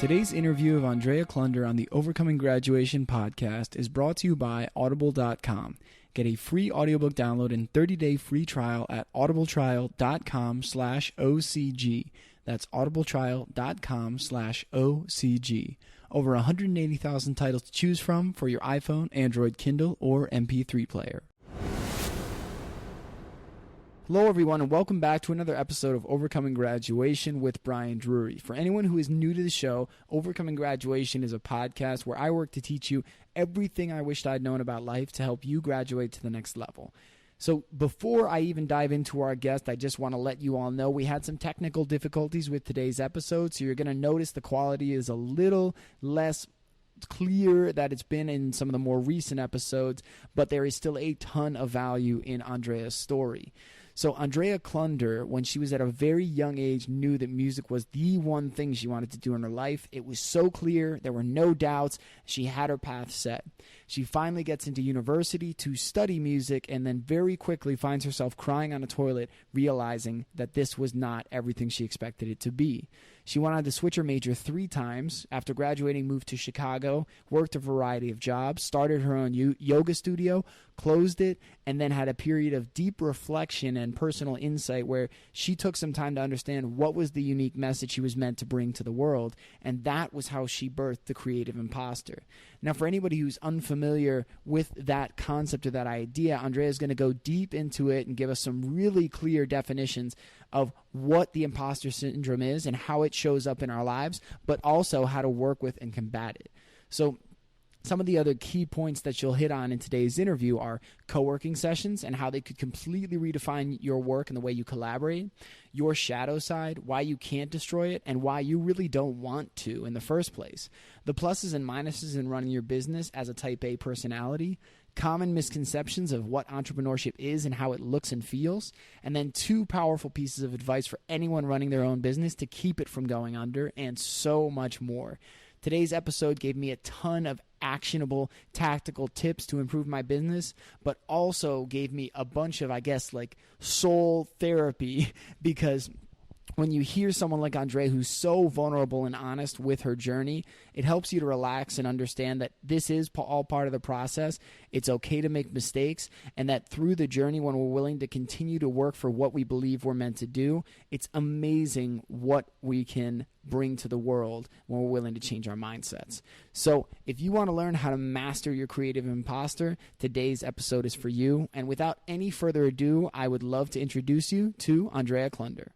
Today's interview of Andrea Klunder on the Overcoming Graduation podcast is brought to you by Audible.com. Get a free audiobook download and 30-day free trial at audibletrial.com/OCG. That's audibletrial.com/OCG. Over 180,000 titles to choose from for your iPhone, Android, Kindle, or MP3 player. Hello everyone, and welcome back to another episode of Overcoming Graduation with Brian Drury. For anyone who is new to the show, Overcoming Graduation is a podcast where I work to teach you everything I wished I'd known about life to help you graduate to the next level. So before I even dive into our guest, I just want to let you all know we had some technical difficulties with today's episode, so you're going to notice the quality is a little less clear that it's been in some of the more recent episodes, but there is still a ton of value in Andrea's story. So Andrea Klunder, when she was at a very young age, knew that music was the one thing she wanted to do in her life. It was so clear. There were no doubts. She had her path set. She finally gets into university to study music and then very quickly finds herself crying on a toilet, realizing that this was not everything she expected it to be. She went on to switch her major 3 times. After graduating, moved to Chicago, worked a variety of jobs, started her own yoga studio, closed it, and then had a period of deep reflection and personal insight where she took some time to understand what was the unique message she was meant to bring to the world, and that was how she birthed the creative imposter. Now, for anybody who's unfamiliar with that concept or that idea, Andrea is going to go deep into it and give us some really clear definitions of what the imposter syndrome is and how it shows up in our lives, but also how to work with and combat it. So some of the other key points that you'll hit on in today's interview are co-working sessions and how they could completely redefine your work and the way you collaborate, your shadow side, why you can't destroy it, and why you really don't want to in the first place, the pluses and minuses in running your business as a type A personality, common misconceptions of what entrepreneurship is and how it looks and feels, and then 2 powerful pieces of advice for anyone running their own business to keep it from going under, and so much more. Today's episode gave me a ton of actionable tactical tips to improve my business, but also gave me a bunch of, soul therapy, because when you hear someone like Andrea who's so vulnerable and honest with her journey, it helps you to relax and understand that this is all part of the process. It's okay to make mistakes, and that through the journey, when we're willing to continue to work for what we believe we're meant to do, it's amazing what we can bring to the world when we're willing to change our mindsets. So if you want to learn how to master your creative imposter, today's episode is for you. And without any further ado, I would love to introduce you to Andrea Klunder.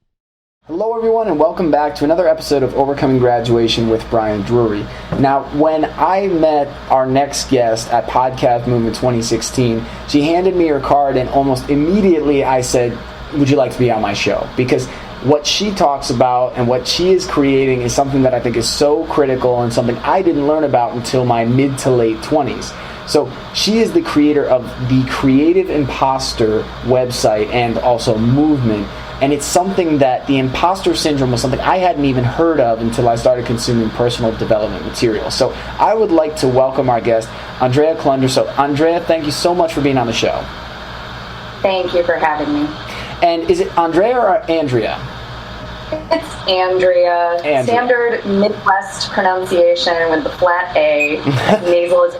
Hello everyone, and welcome back to another episode of Overcoming Graduation with Brian Drury. Now, when I met our next guest at Podcast Movement 2016, she handed me her card, and almost immediately I said, would you like to be on my show? Because what she talks about and what she is creating is something that I think is so critical and something I didn't learn about until my mid to late 20s. So she is the creator of the Creative Impostor website and also movement. And it's something that the imposter syndrome was something I hadn't even heard of until I started consuming personal development material. So I would like to welcome our guest, Andrea Klunder. So Andrea, thank you so much for being on the show. Thank you for having me. And is it Andrea or Andrea? It's Andrea. Standard Midwest pronunciation with the flat A. Nasal is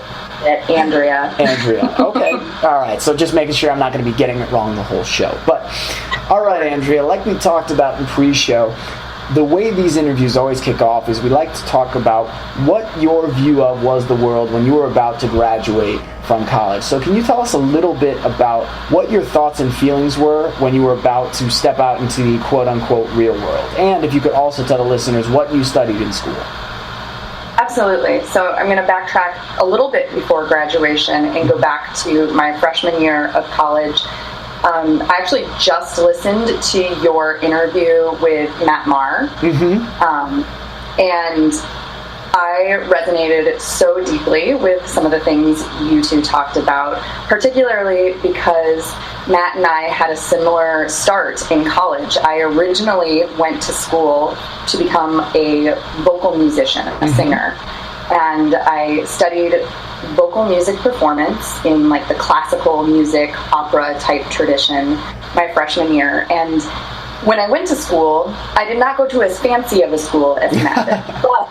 Andrea. Andrea. Okay. All right. So just making sure I'm not going to be getting it wrong the whole show. But all right, Andrea, like we talked about in pre-show, the way these interviews always kick off is we like to talk about what your view of was the world when you were about to graduate from college. So can you tell us a little bit about what your thoughts and feelings were when you were about to step out into the quote-unquote real world? And if you could also tell the listeners what you studied in school. Absolutely. So I'm going to backtrack a little bit before graduation and go back to my freshman year of college. I actually just listened to your interview with Matt Maher, and I resonated so deeply with some of the things you two talked about, particularly because Matt and I had a similar start in college. I originally went to school to become a vocal musician, a singer, and I studied vocal music performance in like the classical music opera type tradition my freshman year. And when I went to school, I did not go to as fancy of a school as Matt did. But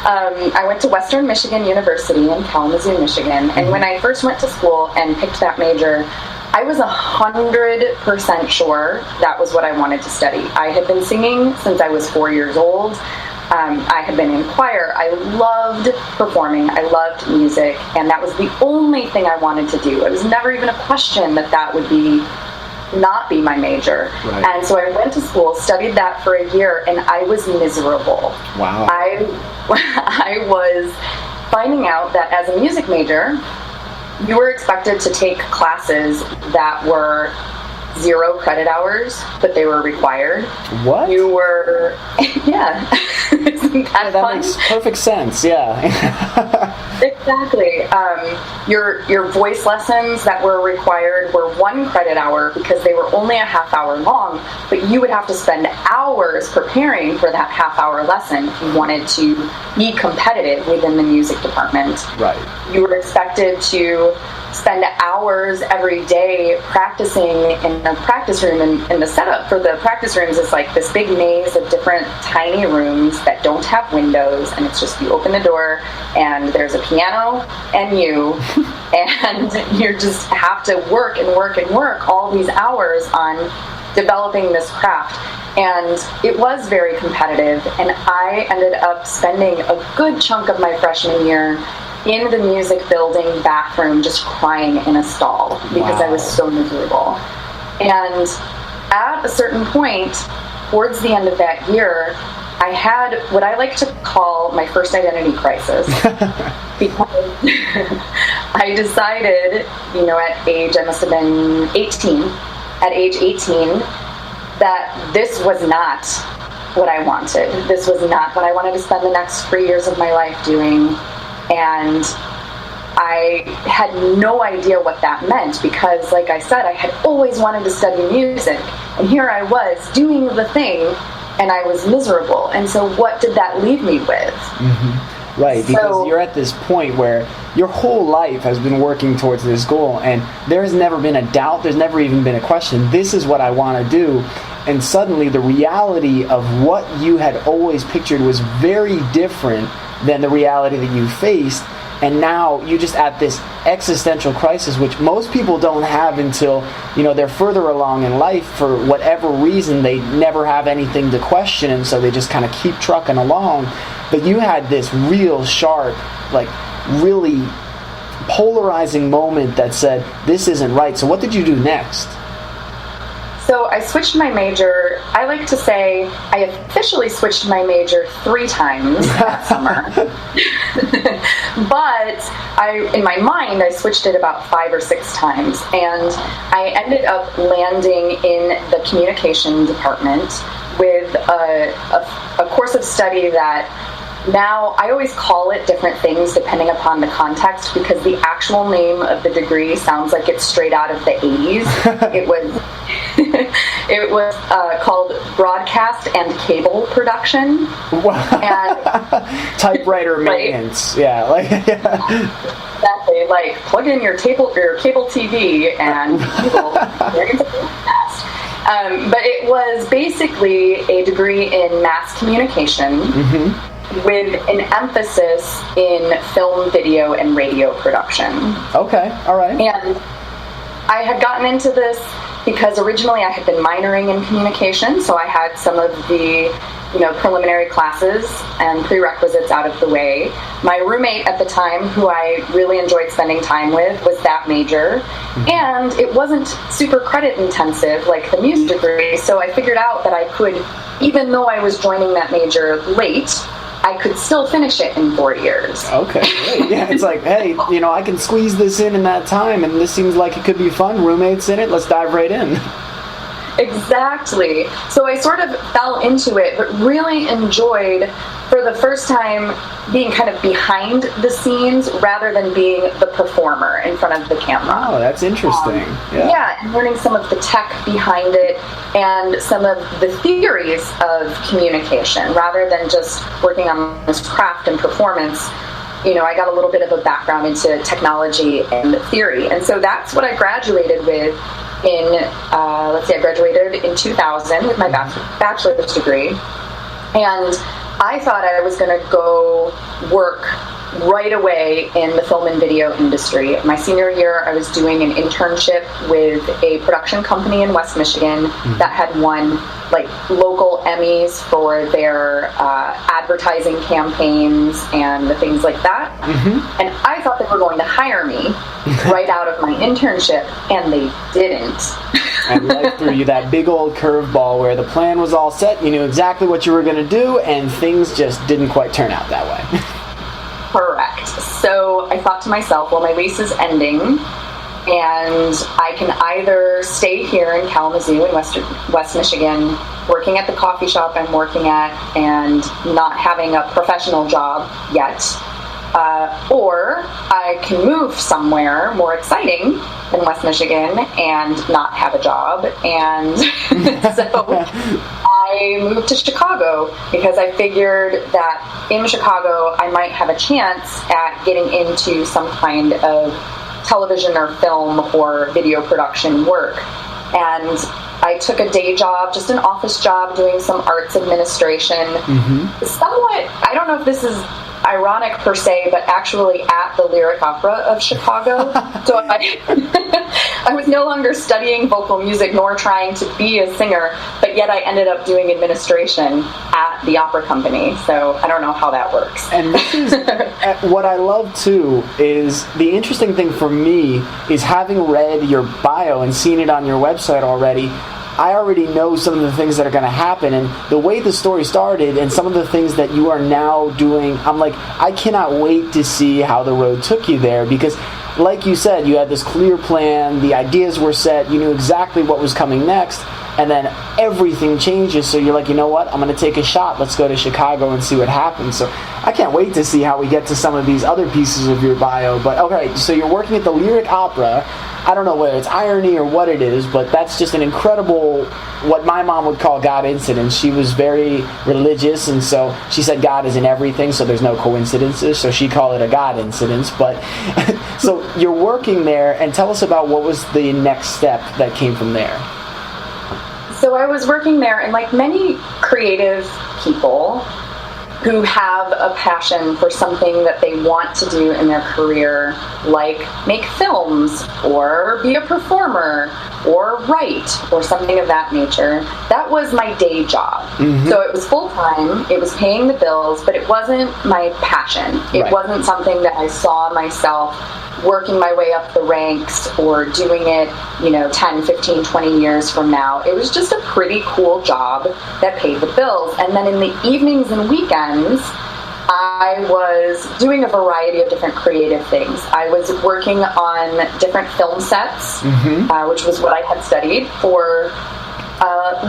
I went to Western Michigan University in Kalamazoo, Michigan. And when I first went to school and picked that major, I was 100% sure that was what I wanted to study. I had been singing since I was 4 years old. I had been in choir. I loved performing. I loved music. And that was the only thing I wanted to do. It was never even a question that would not be my major. Right. And so I went to school, studied that for a year, and I was miserable. Wow. I was finding out that as a music major, you were expected to take classes that were 0 credit hours, but they were required. What? You were, yeah. Isn't that fun? Makes perfect sense, yeah. Exactly. Your voice lessons that were required were 1 credit hour because they were only a half hour long, but you would have to spend hours preparing for that half hour lesson if you wanted to be competitive within the music department. Right. You were expected to spend hours every day practicing in a practice room, and the setup for the practice rooms is like this big maze of different tiny rooms that don't have windows, and it's just you open the door and there's a piano and you and you just have to work and work and work all these hours on developing this craft. And it was very competitive, and I ended up spending a good chunk of my freshman year in the music building bathroom just crying in a stall because I was so miserable. And at a certain point, towards the end of that year, I had what I like to call my first identity crisis. Because I decided, at age, I must have been 18, at age 18, that this was not what I wanted. This was not what I wanted to spend the next 3 years of my life doing. And I had no idea what that meant because, like I said, I had always wanted to study music. And here I was doing the thing, and I was miserable. And so what did that leave me with? Mm-hmm. Right, because you're at this point where your whole life has been working towards this goal, and there has never been a doubt, there's never even been a question. This is what I want to do. And suddenly the reality of what you had always pictured was very different than the reality that you faced, and now you're just at this existential crisis, which most people don't have until they're further along in life. For whatever reason, they never have anything to question, and so they just kind of keep trucking along. But you had this real sharp, really polarizing moment that said, this isn't right. So what did you do next? So I switched my major. I like to say I officially switched my major 3 times that summer. But in my mind, I switched it about 5 or 6 times. And I ended up landing in the communication department with a course of study that now I always call it different things depending upon the context, because the actual name of the degree sounds like it's straight out of the 80s. It was called Broadcast and Cable Production. Wow. And typewriter maintenance. Yeah. Exactly. Like plug in your cable TV and you will experience a broadcast. But it was basically a degree in mass communication. Mm-hmm. With an emphasis in film, video, and radio production. Okay, all right. And I had gotten into this because originally I had been minoring in communication, so I had some of the preliminary classes and prerequisites out of the way. My roommate at the time, who I really enjoyed spending time with, was that major. Mm-hmm. And it wasn't super credit intensive like the music degree, so I figured out that I could, even though I was joining that major late, I could still finish it in 4 years. Okay, great. Yeah, it's like, hey, I can squeeze this in that time, and this seems like it could be fun. Roommates in it, let's dive right in. Exactly. So I sort of fell into it, but really enjoyed, for the first time, being kind of behind the scenes rather than being the performer in front of the camera. Oh, that's interesting. Yeah, and learning some of the tech behind it and some of the theories of communication rather than just working on this craft and performance. I got a little bit of a background into technology and theory. And so that's what I graduated with I graduated in 2000 with my bachelor's degree. And I thought I was going to go work right away in the film and video industry. My senior year, I was doing an internship with a production company in West Michigan that had won like local Emmys for their advertising campaigns and things like that. And I thought they were going to hire me right out of my internship, and they didn't. And life threw you that big old curveball where the plan was all set, you knew exactly what you were going to do, and things just didn't quite turn out that way. Correct. So I thought to myself, well, my lease is ending, and I can either stay here in Kalamazoo in West Michigan, working at the coffee shop I'm working at and not having a professional job yet, or I can move somewhere more exciting in West Michigan and not have a job. And so I moved to Chicago because I figured that in Chicago I might have a chance at getting into some kind of television or film or video production work. And I took a day job, just an office job, doing some arts administration. Somewhat, I don't know if this is ironic per se, but actually at the Lyric Opera of Chicago. So I was no longer studying vocal music nor trying to be a singer, but yet I ended up doing administration at the opera company. So I don't know how that works. And this is what I love too, is the interesting thing for me is having read your bio and seen it on your website already. I already know some of the things that are going to happen, and the way the story started and some of the things that you are now doing, I'm like, I cannot wait to see how the road took you there, because like you said, you had this clear plan, the ideas were set, you knew exactly what was coming next, and then everything changes, so you're like, you know what, I'm going to take a shot, let's go to Chicago and see what happens. So I can't wait to see how we get to some of these other pieces of your bio. But okay, so you're working at the Lyric Opera. I don't know whether it's irony or what it is, but that's just an incredible, what my mom would call God incident. She was very religious, and so she said God is in everything, so there's no coincidences, so she called it a God incident. But so you're working there, and tell us about what was the next step that came from there. So I was working there, and like many creative people who have a passion for something that they want to do in their career, like make films or be a performer or write or something of that nature, that was my day job. So it was full-time, it was paying the bills, but it wasn't my passion. It wasn't something that I saw myself working my way up the ranks or doing it, 10, 15, 20 years from now. It was just a pretty cool job that paid the bills. And then in the evenings and weekends, I was doing a variety of different creative things. I was working on different film sets, which was what I had studied, for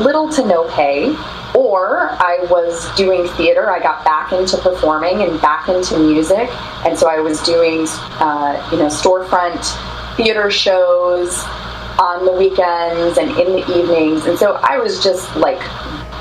little to no pay. Or I was doing theater. I got back into performing and back into music, and so I was doing, storefront theater shows on the weekends and in the evenings. And so I was just like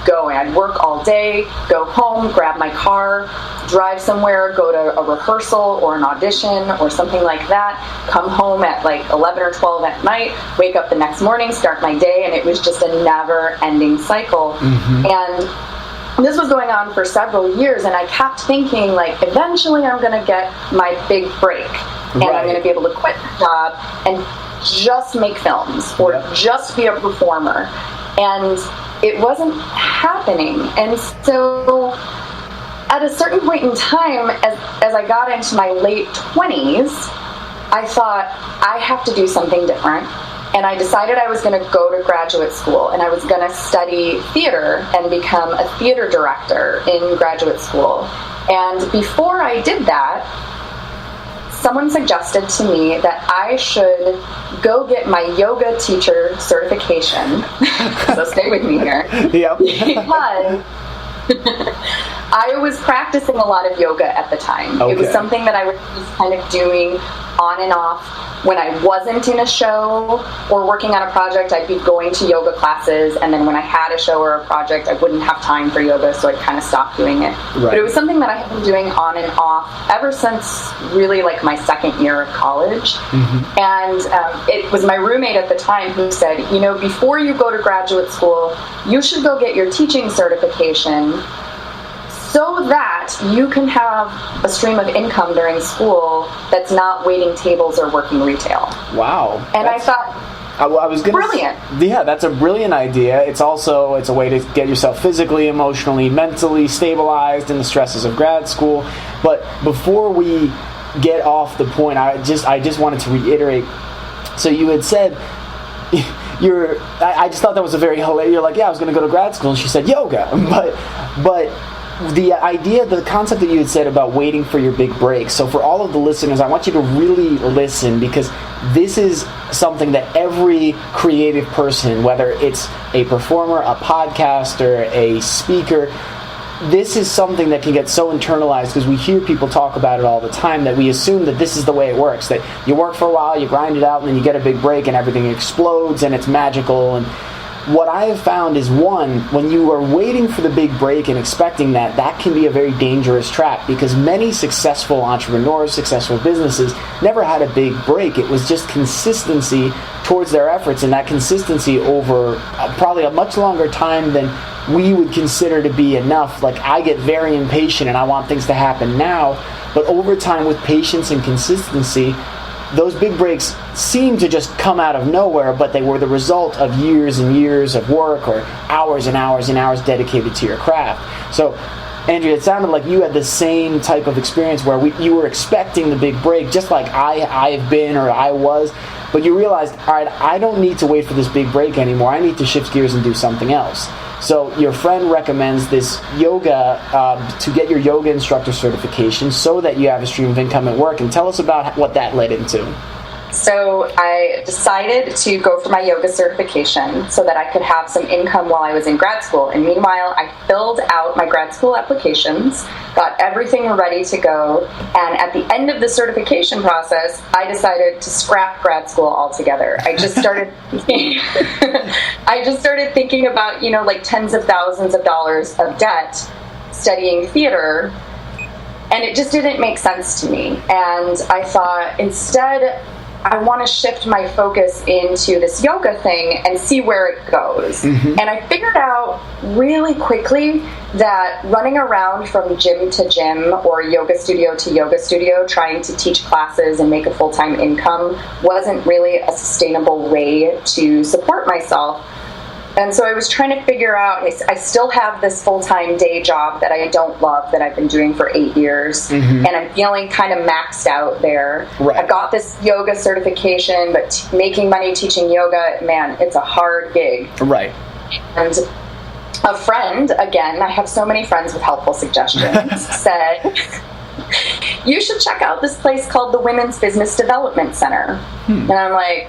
going. I'd work all day, go home, grab my car, drive somewhere, go to a rehearsal or an audition or something like that, come home at like 11 or 12 at night, wake up the next morning, start my day, and it was just a never-ending cycle. And this was going on for several years, and I kept thinking, like, eventually I'm going to get my big break, and I'm going to be able to quit the job and just make films or just be a performer. And it wasn't happening. And so at a certain point in time, as I got into my late 20s, I thought, I have to do something different. And I decided I was going to go to graduate school, and I was going to study theater and become a theater director in graduate school. And before I did that, someone suggested to me that I should go get my yoga teacher certification. So stay with me here. Because I was practicing a lot of yoga at the time. Okay. It was something that I was kind of doing on and off. When I wasn't in a show or working on a project, I'd be going to yoga classes, and then when I had a show or a project, I wouldn't have time for yoga, so I'd kind of stop doing it. Right. But it was something that I had been doing on and off ever since really like my second year of college. Mm-hmm. And it was my roommate at the time who said, you know, before you go to graduate school, you should go get your teaching certification so that you can have a stream of income during school that's not waiting tables or working retail. Wow. And I thought, I was gonna brilliant. Yeah, that's a brilliant idea. It's a way to get yourself physically, emotionally, mentally stabilized in the stresses of grad school. But before we get off the point, I just wanted to reiterate. So you had said I just thought that was a very hilarious. You're like, yeah, I was going to go to grad school, and she said yoga, but the idea, the concept that you had said about waiting for your big break. So for all of the listeners, I want you to really listen, because this is something that every creative person, whether it's a performer, a podcaster, a speaker, this is something that can get so internalized because we hear people talk about it all the time that we assume that this is the way it works, that you work for a while, you grind it out, and then you get a big break and everything explodes and it's magical. And what I have found is, one, when you are waiting for the big break and expecting that can be a very dangerous trap, because many successful entrepreneurs, successful businesses never had a big break. It was just consistency towards their efforts, and that consistency over probably a much longer time than we would consider to be enough. Like, I get very impatient and I want things to happen now, but over time with patience and consistency, those big breaks seem to just come out of nowhere, but they were the result of years and years of work, or hours and hours and hours dedicated to your craft. So, Andrea, it sounded like you had the same type of experience where you were expecting the big break, just like I've been, or I was, but you realized, all right, I don't need to wait for this big break anymore. I need to shift gears and do something else. So your friend recommends this yoga to get your yoga instructor certification so that you have a stream of income at work. And tell us about what that led into. So I decided to go for my yoga certification so that I could have some income while I was in grad school. And meanwhile, I filled out my grad school applications, got everything ready to go. And at the end of the certification process, I decided to scrap grad school altogether. I just started thinking about, like tens of thousands of dollars of debt studying theater. And it just didn't make sense to me. And I thought, instead, I want to shift my focus into this yoga thing and see where it goes. Mm-hmm. And I figured out really quickly that running around from gym to gym or yoga studio to yoga studio trying to teach classes and make a full-time income wasn't really a sustainable way to support myself. And so I was trying to figure out, I still have this full-time day job that I don't love, that I've been doing for 8 years, mm-hmm. and I'm feeling kind of maxed out there. Right. I've got this yoga certification, but making money teaching yoga, man, it's a hard gig. Right. And a friend, again, I have so many friends with helpful suggestions, said, you should check out this place called the Women's Business Development Center. And I'm like,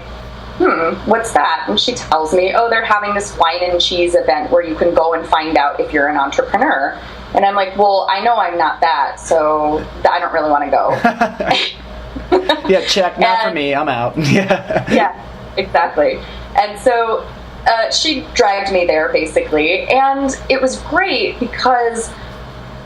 what's that? And she tells me, they're having this wine and cheese event where you can go and find out if you're an entrepreneur. And I'm like, well, I know I'm not that, so I don't really want to go. Yeah, check, not for me, I'm out. Yeah, exactly. And so she dragged me there, basically, and it was great because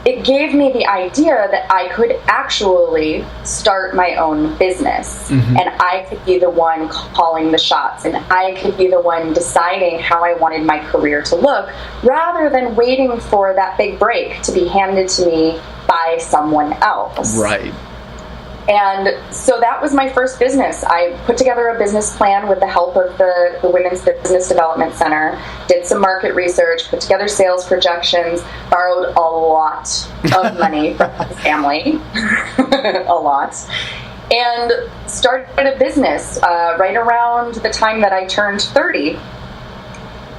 it gave me the idea that I could actually start my own business, mm-hmm. and I could be the one calling the shots, and I could be the one deciding how I wanted my career to look, rather than waiting for that big break to be handed to me by someone else. Right. And so that was my first business. I put together a business plan with the help of the Women's Business Development Center, did some market research, put together sales projections, borrowed a lot of money from my family, a lot, and started a business right around the time that I turned 30.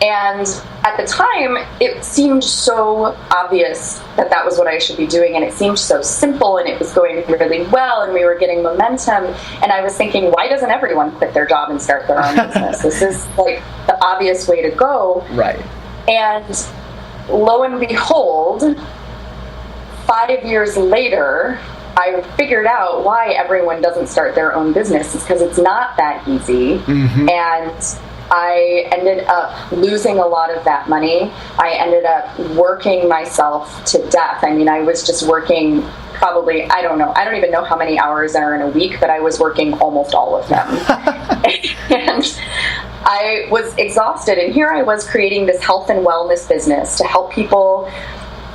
And at the time, it seemed so obvious that was what I should be doing, and it seemed so simple, and it was going really well, and we were getting momentum, and I was thinking, why doesn't everyone quit their job and start their own business? This is like the obvious way to go. Right. And lo and behold, 5 years later, I figured out why everyone doesn't start their own business. It's because it's not that easy. And I ended up losing a lot of that money. I ended up working myself to death. I mean, I was just working probably, I don't even know how many hours are in a week, but I was working almost all of them. And I was exhausted. And here I was creating this health and wellness business to help people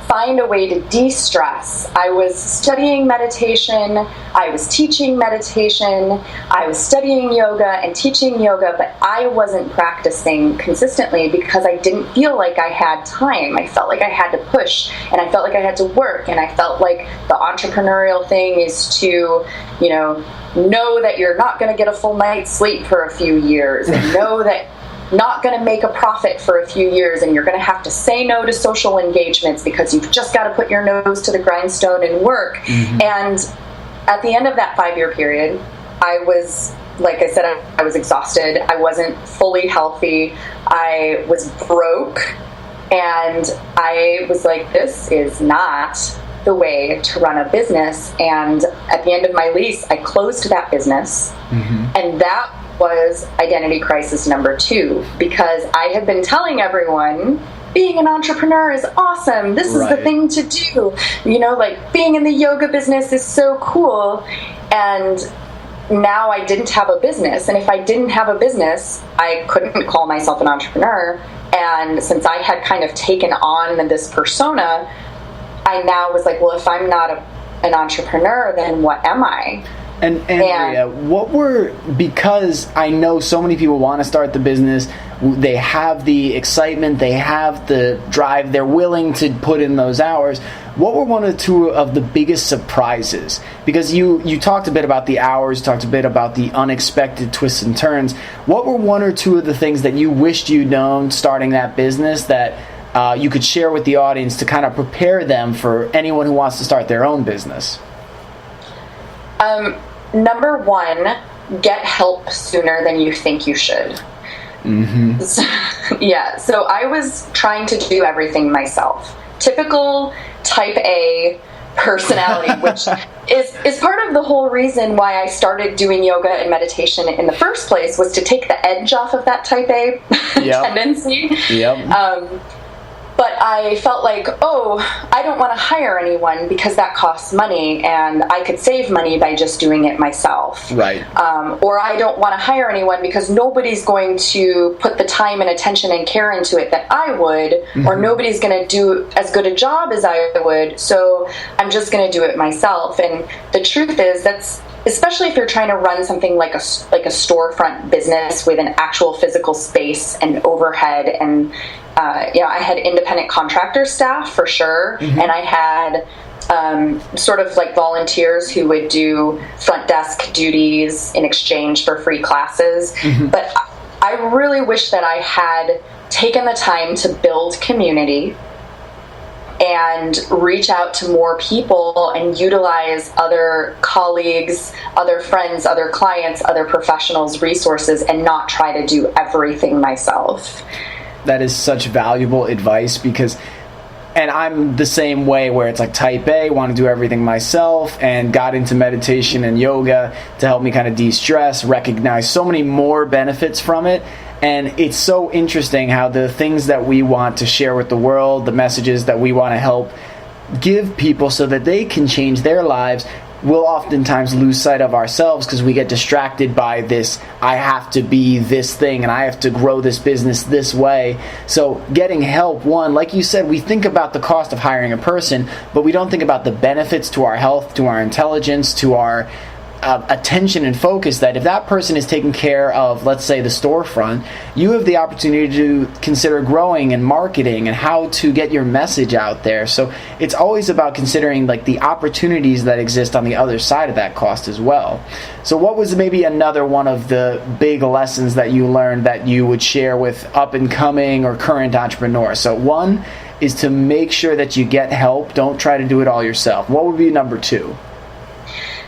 find a way to de-stress. I was studying meditation, I was teaching meditation, I was studying yoga and teaching yoga, but I wasn't practicing consistently because I didn't feel like I had time. I felt like I had to push, and I felt like I had to work, and I felt like the entrepreneurial thing is to, know that you're not going to get a full night's sleep for a few years, and know that not going to make a profit for a few years, and you're going to have to say no to social engagements because you've just got to put your nose to the grindstone and work. And at the end of that 5-year period, I was, like I said, I was exhausted. I wasn't fully healthy. I was broke, and I was like, this is not the way to run a business. And at the end of my lease, I closed that business, and that was identity crisis number 2, because I had been telling everyone being an entrepreneur is awesome. This is the thing to do. Like being in the yoga business is so cool. And now I didn't have a business. And if I didn't have a business, I couldn't call myself an entrepreneur. And since I had kind of taken on this persona, I now was like, well, if I'm not an entrepreneur, then what am I? And Andrea, because I know so many people want to start the business, they have the excitement, they have the drive, they're willing to put in those hours. What were one or two of the biggest surprises? Because you talked a bit about the hours, talked a bit about the unexpected twists and turns. What were one or two of the things that you wished you'd known starting that business that you could share with the audience to kind of prepare them for anyone who wants to start their own business? Number 1, get help sooner than you think you should. So I was trying to do everything myself. Typical type A personality, which is part of the whole reason why I started doing yoga and meditation in the first place, was to take the edge off of that type A tendency. But I felt like, I don't want to hire anyone because that costs money, and I could save money by just doing it myself. Or I don't want to hire anyone because nobody's going to put the time and attention and care into it that I would, or nobody's going to do as good a job as I would, so I'm just going to do it myself. And the truth is, that's especially if you're trying to run something like a storefront business with an actual physical space and overhead, and I had independent contractor staff for sure, and I had sort of like volunteers who would do front desk duties in exchange for free classes. But I really wish that I had taken the time to build community and reach out to more people and utilize other colleagues, other friends, other clients, other professionals' resources, and not try to do everything myself. That is such valuable advice, and I'm the same way, where it's like type A, want to do everything myself, and got into meditation and yoga to help me kind of de-stress, recognize so many more benefits from it. And it's so interesting how the things that we want to share with the world, the messages that we want to help give people so that they can change their lives, we'll oftentimes lose sight of ourselves because we get distracted by this, I have to be this thing and I have to grow this business this way. So getting help, one, like you said, we think about the cost of hiring a person, but we don't think about the benefits to our health, to our intelligence, to our attention and focus, that if that person is taking care of, let's say, the storefront, you have the opportunity to consider growing and marketing and how to get your message out there. So it's always about considering like the opportunities that exist on the other side of that cost as well. So what was maybe another one of the big lessons that you learned that you would share with up and coming or current entrepreneurs? So one is to make sure that you get help. Don't try to do it all yourself. What would be number 2?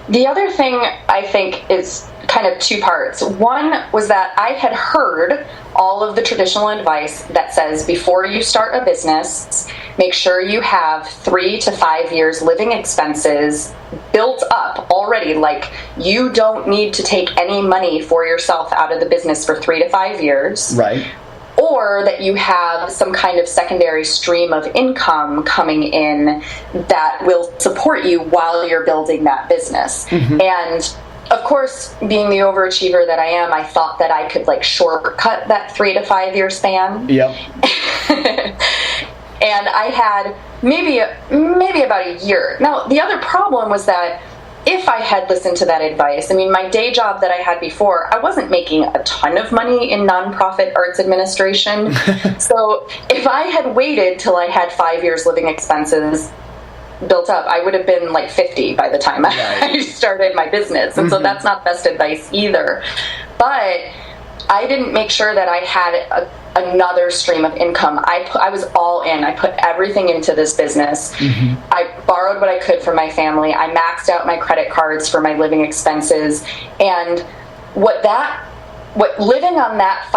The other thing I think is kind kind of two parts. One was that I had heard all of the traditional advice that says before you start a business, make sure you have 3 to 5 years living expenses built up already. Like, you don't need to take any money for yourself out of the business for 3 to 5 years. Right. Or that you have some kind of secondary stream of income coming in that will support you while you're building that business. Mm-hmm. And of course, being the overachiever that I am, I thought that I could like shortcut that 3 to 5 year span. Yep. And I had maybe about a year. Now, the other problem was that if I had listened to that advice, I mean, my day job that I had before, I wasn't making a ton of money in nonprofit arts administration. So if I had waited till I had 5 years living expenses built up, I would have been like 50 by the time I started my business. And so that's not best advice either. But I didn't make sure that I had another stream of income. I was all in. I put everything into this business. Mm-hmm. I borrowed what I could from my family. I maxed out my credit cards for my living expenses. And what living on that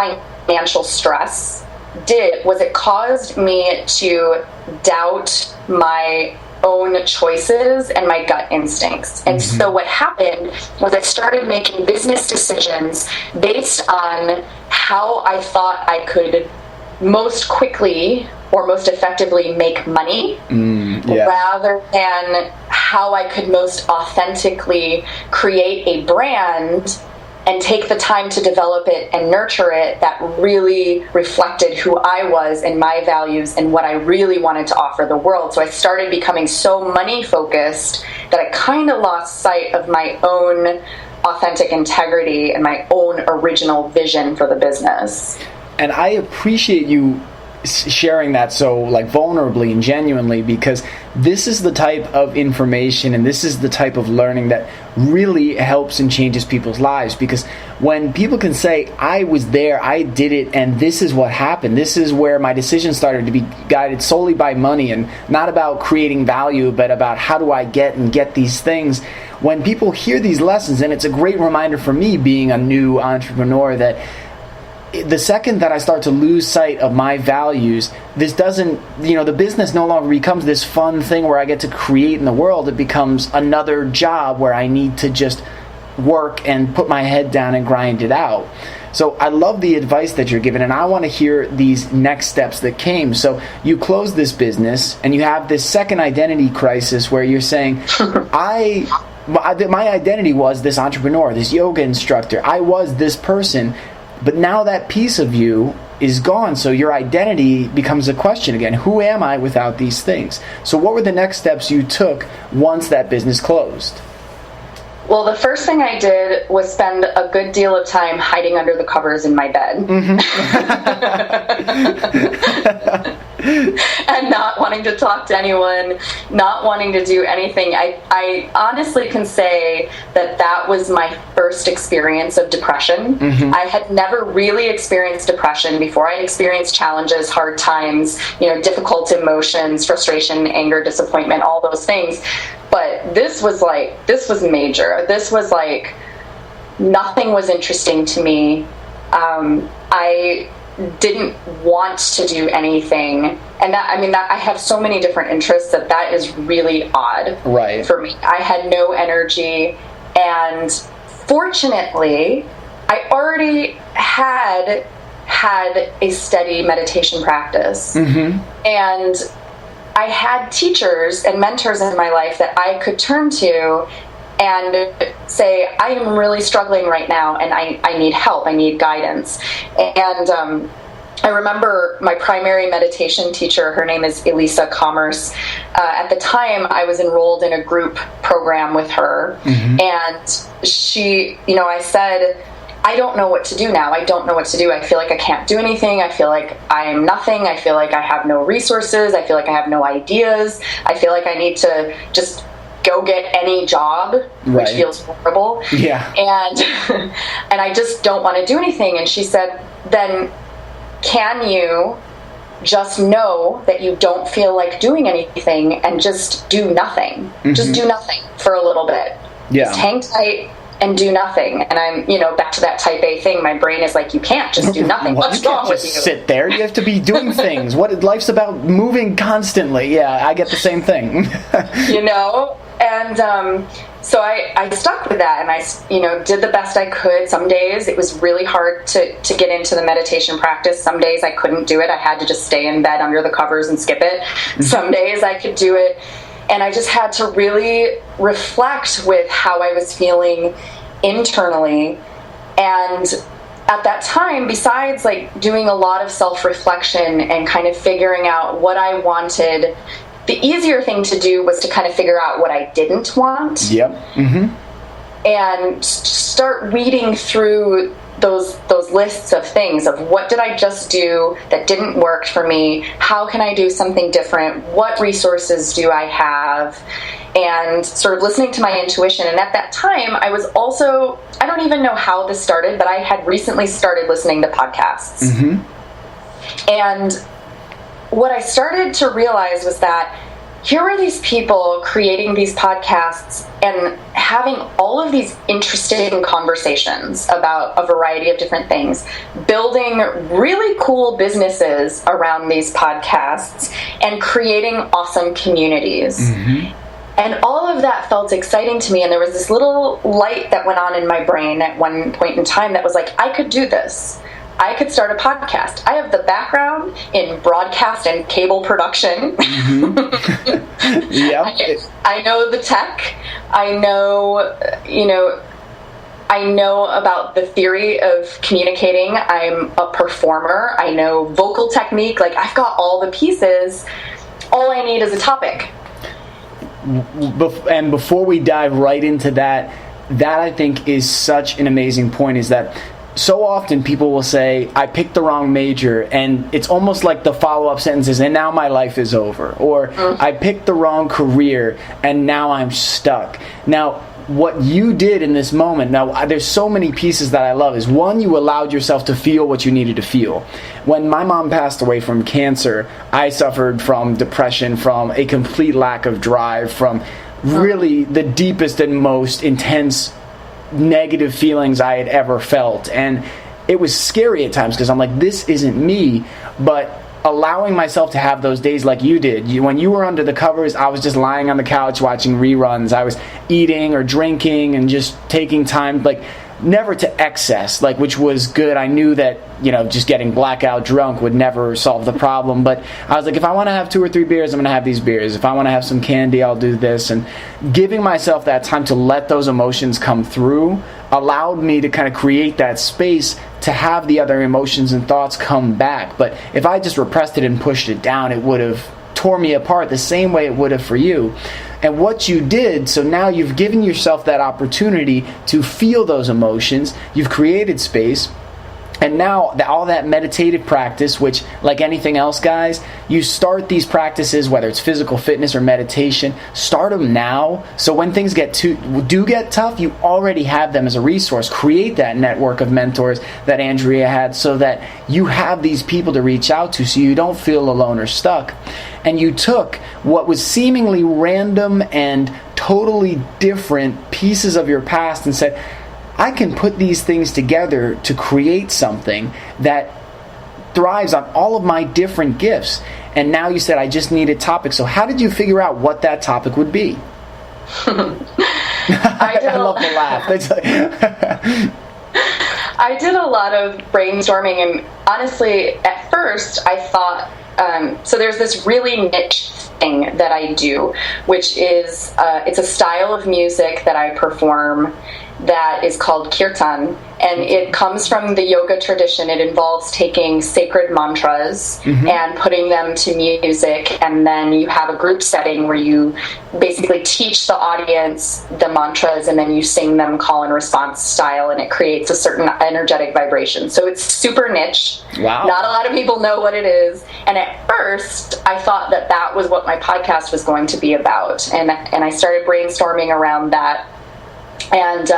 financial stress did was it caused me to doubt my own choices and my gut instincts. And so what happened was I started making business decisions based on how I thought I could most quickly or most effectively make money rather than how I could most authentically create a brand and take the time to develop it and nurture it that really reflected who I was and my values and what I really wanted to offer the world. So I started becoming so money focused that I kind of lost sight of my own authentic integrity and my own original vision for the business. And I appreciate you sharing that so like vulnerably and genuinely, because this is the type of information and this is the type of learning that really helps and changes people's lives. Because when people can say, I was there, I did it, and this is what happened, this is where my decisions started to be guided solely by money and not about creating value, but about how do I get these things. When people hear these lessons, and it's a great reminder for me being a new entrepreneur, that the second that I start to lose sight of my values, this doesn't, the business no longer becomes this fun thing where I get to create in the world. It becomes another job where I need to just work and put my head down and grind it out. So I love the advice that you're giving, and I want to hear these next steps that came. So you close this business, and you have this second identity crisis where you're saying, my identity was this entrepreneur, this yoga instructor. I was this person. But now that piece of you is gone, so your identity becomes a question again. Who am I without these things? So what were the next steps you took once that business closed? Well, the first thing I did was spend a good deal of time hiding under the covers in my bed. Mm-hmm. And not wanting to talk to anyone, not wanting to do anything. I honestly can say that was my first experience of depression. Mm-hmm. I had never really experienced depression before. I experienced challenges, hard times, difficult emotions, frustration, anger, disappointment, all those things. But this was major. This was like, nothing was interesting to me. I didn't want to do anything. And that I have so many different interests that is really odd for me. I had no energy. And fortunately, I already had a steady meditation practice. Mm-hmm. And I had teachers and mentors in my life that I could turn to and say, I am really struggling right now, and I need help, I need guidance. And I remember my primary meditation teacher, her name is Elisa Commerce. At the time, I was enrolled in a group program with her, and she, I said, I don't know what to do now. I don't know what to do. I feel like I can't do anything. I feel like I am nothing. I feel like I have no resources. I feel like I have no ideas. I feel like I need to just go get any job, which feels horrible. Yeah. And I just don't want to do anything. And she said, then can you just know that you don't feel like doing anything and just do nothing? Mm-hmm. Just do nothing for a little bit. Yeah. Just hang tight and do nothing. And I'm, back to that type A thing. My brain is like, you can't just do nothing. Well, What's wrong with you? You can't just sit there. You have to be doing things. Life's about moving constantly. Yeah, I get the same thing. And so I stuck with that, and I, did the best I could. Some days it was really hard to get into the meditation practice. Some days I couldn't do it. I had to just stay in bed under the covers and skip it. Some days I could do it. And I just had to really reflect with how I was feeling internally. And at that time, besides like doing a lot of self-reflection and kind of figuring out what I wanted, the easier thing to do was to kind of figure out what I didn't want. Yep. Mm-hmm. And start weeding through those lists of things of what did I just do that didn't work for me? How can I do something different? What resources do I have? And sort of listening to my intuition. And at that time, I was also, I don't even know how this started, but I had recently started listening to podcasts. Mm-hmm. And what I started to realize was that here are these people creating these podcasts and having all of these interesting conversations about a variety of different things, building really cool businesses around these podcasts, and creating awesome communities. Mm-hmm. And all of that felt exciting to me, and there was this little light that went on in my brain at one point in time that was like, I could do this. I could start a podcast. I have the background in broadcast and cable production. Mm-hmm. Yeah. I know the tech. I know about the theory of communicating. I'm a performer. I know vocal technique. Like, I've got all the pieces. All I need is a topic. And before we dive right into that I think is such an amazing point, is that so often people will say, I picked the wrong major, and it's almost like the follow-up sentence is, and now my life is over. Or, I picked the wrong career, and now I'm stuck. Now, what you did in this moment, now there's so many pieces that I love, is one, you allowed yourself to feel what you needed to feel. When my mom passed away from cancer, I suffered from depression, from a complete lack of drive, from really the deepest and most intense negative feelings I had ever felt. And it was scary at times because I'm like, this isn't me. But allowing myself to have those days like you did. When you were under the covers, I was just lying on the couch watching reruns. I was eating or drinking and just taking time, like never to excess, like, which was good. I knew that, just getting blackout drunk would never solve the problem. But I was like, if I want to have 2 or 3 beers, I'm going to have these beers. If I want to have some candy, I'll do this. And giving myself that time to let those emotions come through allowed me to kind of create that space to have the other emotions and thoughts come back. But if I just repressed it and pushed it down, it would have tore me apart the same way it would have for you. And what you did, so now you've given yourself that opportunity to feel those emotions, you've created space, and now all that meditative practice, which, like anything else, guys, you start these practices, whether it's physical fitness or meditation, start them now. So when things get tough, you already have them as a resource. Create that network of mentors that Andrea had so that you have these people to reach out to so you don't feel alone or stuck. And you took what was seemingly random and totally different pieces of your past and said, I can put these things together to create something that thrives on all of my different gifts. And now you said, I just need a topic. So how did you figure out what that topic would be? I love the laugh. I did a lot of brainstorming, and honestly, at first I thought, so there's this really niche thing that I do, which is, it's a style of music that I perform that is called kirtan, and it comes from the yoga tradition. It involves taking sacred mantras and putting them to music, and then you have a group setting where you basically teach the audience the mantras, and then you sing them call and response style, and it creates a certain energetic vibration. So it's super niche. Wow. Not a lot of people know what it is, and at first I thought that was what my podcast was going to be about, and I started brainstorming around that. And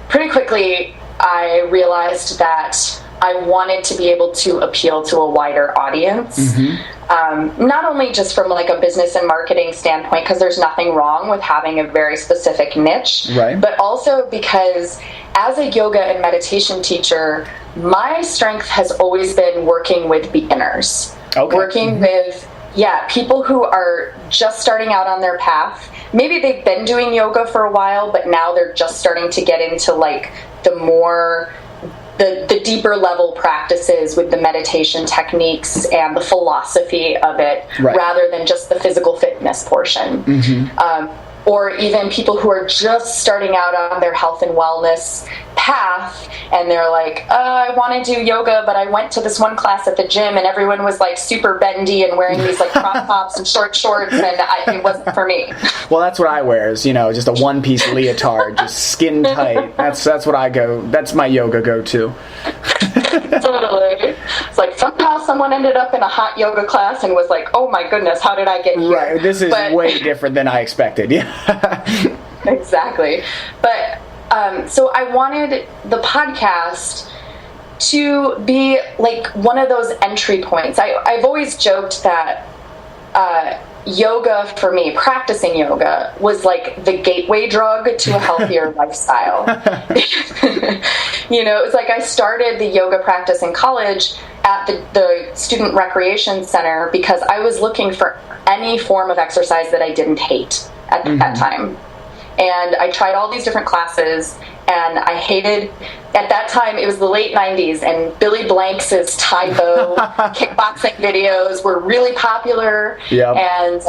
pretty quickly, I realized that I wanted to be able to appeal to a wider audience. Not only just from like a business and marketing standpoint, because there's nothing wrong with having a very specific niche, but also because as a yoga and meditation teacher, my strength has always been working with beginners, working with people who are just starting out on their path. Maybe they've been doing yoga for a while, but now they're just starting to get into like the deeper level practices with the meditation techniques and the philosophy of it, rather than just the physical fitness portion. Or even people who are just starting out on their health and wellness path, and they're like, I want to do yoga, but I went to this one class at the gym and everyone was like super bendy and wearing these like crop tops and short shorts, and it wasn't for me. Well, that's what I wear, is, just a one-piece leotard, just skin tight. That's what I go. That's my yoga go-to. Totally. It's like somehow someone ended up in a hot yoga class and was like, oh my goodness, how did I get here? Right, this is way different than I expected. Exactly. But so I wanted the podcast to be like one of those entry points. I've always joked that yoga for me, practicing yoga, was like the gateway drug to a healthier lifestyle. It's like I started the yoga practice in college at the student recreation center because I was looking for any form of exercise that I didn't hate at that time. And I tried all these different classes, and I hated, at that time, it was the late 90s, and Billy Blanks' Taekwondo kickboxing videos were really popular, and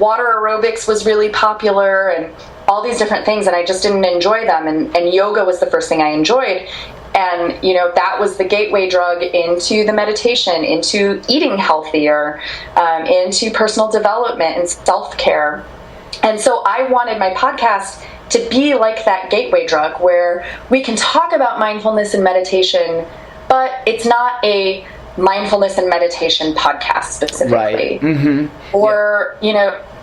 water aerobics was really popular, and all these different things, and I just didn't enjoy them, and yoga was the first thing I enjoyed. And, that was the gateway drug into the meditation, into eating healthier, into personal development and self-care. And so I wanted my podcast to be like that gateway drug where we can talk about mindfulness and meditation, but it's not a mindfulness and meditation podcast specifically. Or,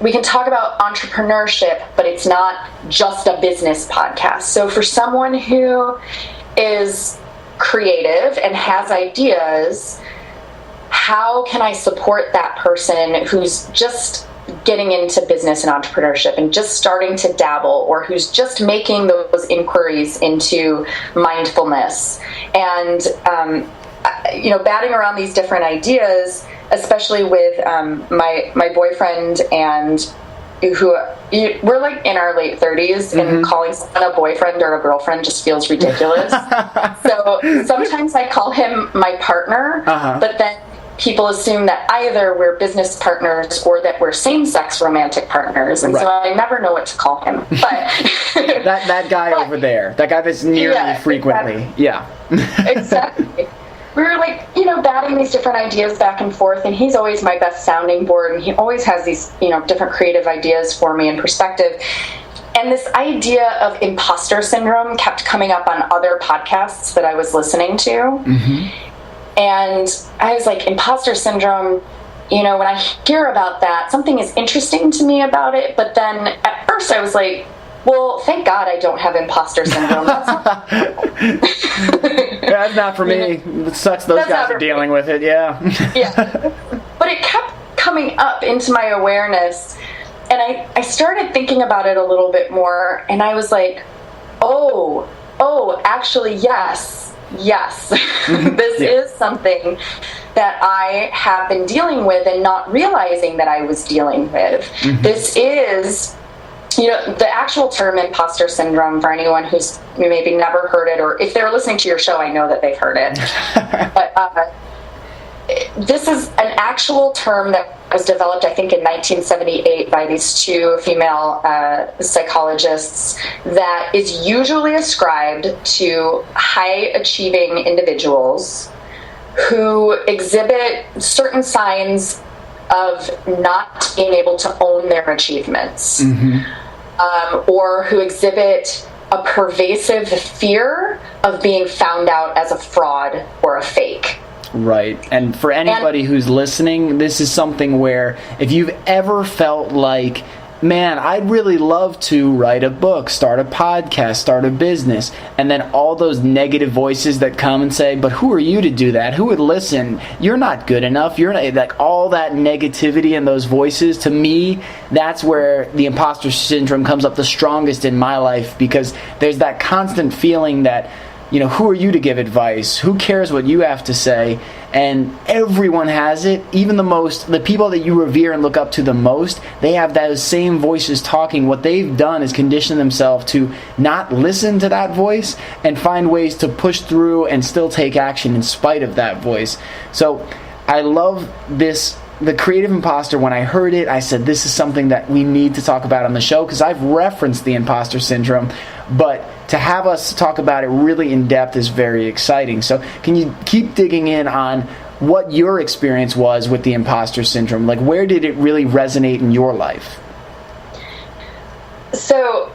we can talk about entrepreneurship, but it's not just a business podcast. So for someone who is creative and has ideas, how can I support that person who's just getting into business and entrepreneurship and just starting to dabble, or who's just making those inquiries into mindfulness, and batting around these different ideas, especially with my boyfriend, and who we're like in our late 30s, and calling someone a boyfriend or a girlfriend just feels ridiculous. So sometimes I call him my partner, but then people assume that either we're business partners or that we're same-sex romantic partners, and so I never know what to call him. But that guy over there, that guy that's near me frequently, exactly. We were like, batting these different ideas back and forth, and he's always my best sounding board, and he always has these, different creative ideas for me and perspective. And this idea of imposter syndrome kept coming up on other podcasts that I was listening to. And I was like, imposter syndrome, when I hear about that, something is interesting to me about it. But then at first I was like, well, thank God I don't have imposter syndrome. That's not that's not for me. It sucks those guys are dealing with it, But it kept coming up into my awareness. And I started thinking about it a little bit more. And I was like, oh, actually, yes. This is something that I have been dealing with and not realizing that I was dealing with. This is, the actual term imposter syndrome, for anyone who's maybe never heard it, or if they're listening to your show, I know that they've heard it. But this is an actual term that was developed, I think, in 1978 by these two female psychologists, that is usually ascribed to high-achieving individuals who exhibit certain signs of not being able to own their achievements, or who exhibit a pervasive fear of being found out as a fraud or a fake. Right. And for anybody who's listening, this is something where if you've ever felt like man, I'd really love to write a book, start a podcast, start a business. And then all those negative voices that come and say, but who are you to do that? Who would listen? You're not good enough. You're not, like, all that negativity and those voices, to me, that's where the imposter syndrome comes up the strongest in my life, because there's that constant feeling that, you know, who are you to give advice? Who cares what you have to say? And everyone has it. Even the people that you revere and look up to the most, they have those same voices talking. What they've done is condition themselves to not listen to that voice and find ways to push through and still take action in spite of that voice. So I love this. The creative imposter, when I heard it, I said, this is something that we need to talk about on the show, because I've referenced the imposter syndrome, but to have us talk about it really in depth is very exciting. So can you keep digging in on what your experience was with the imposter syndrome? Like, where did it really resonate in your life? So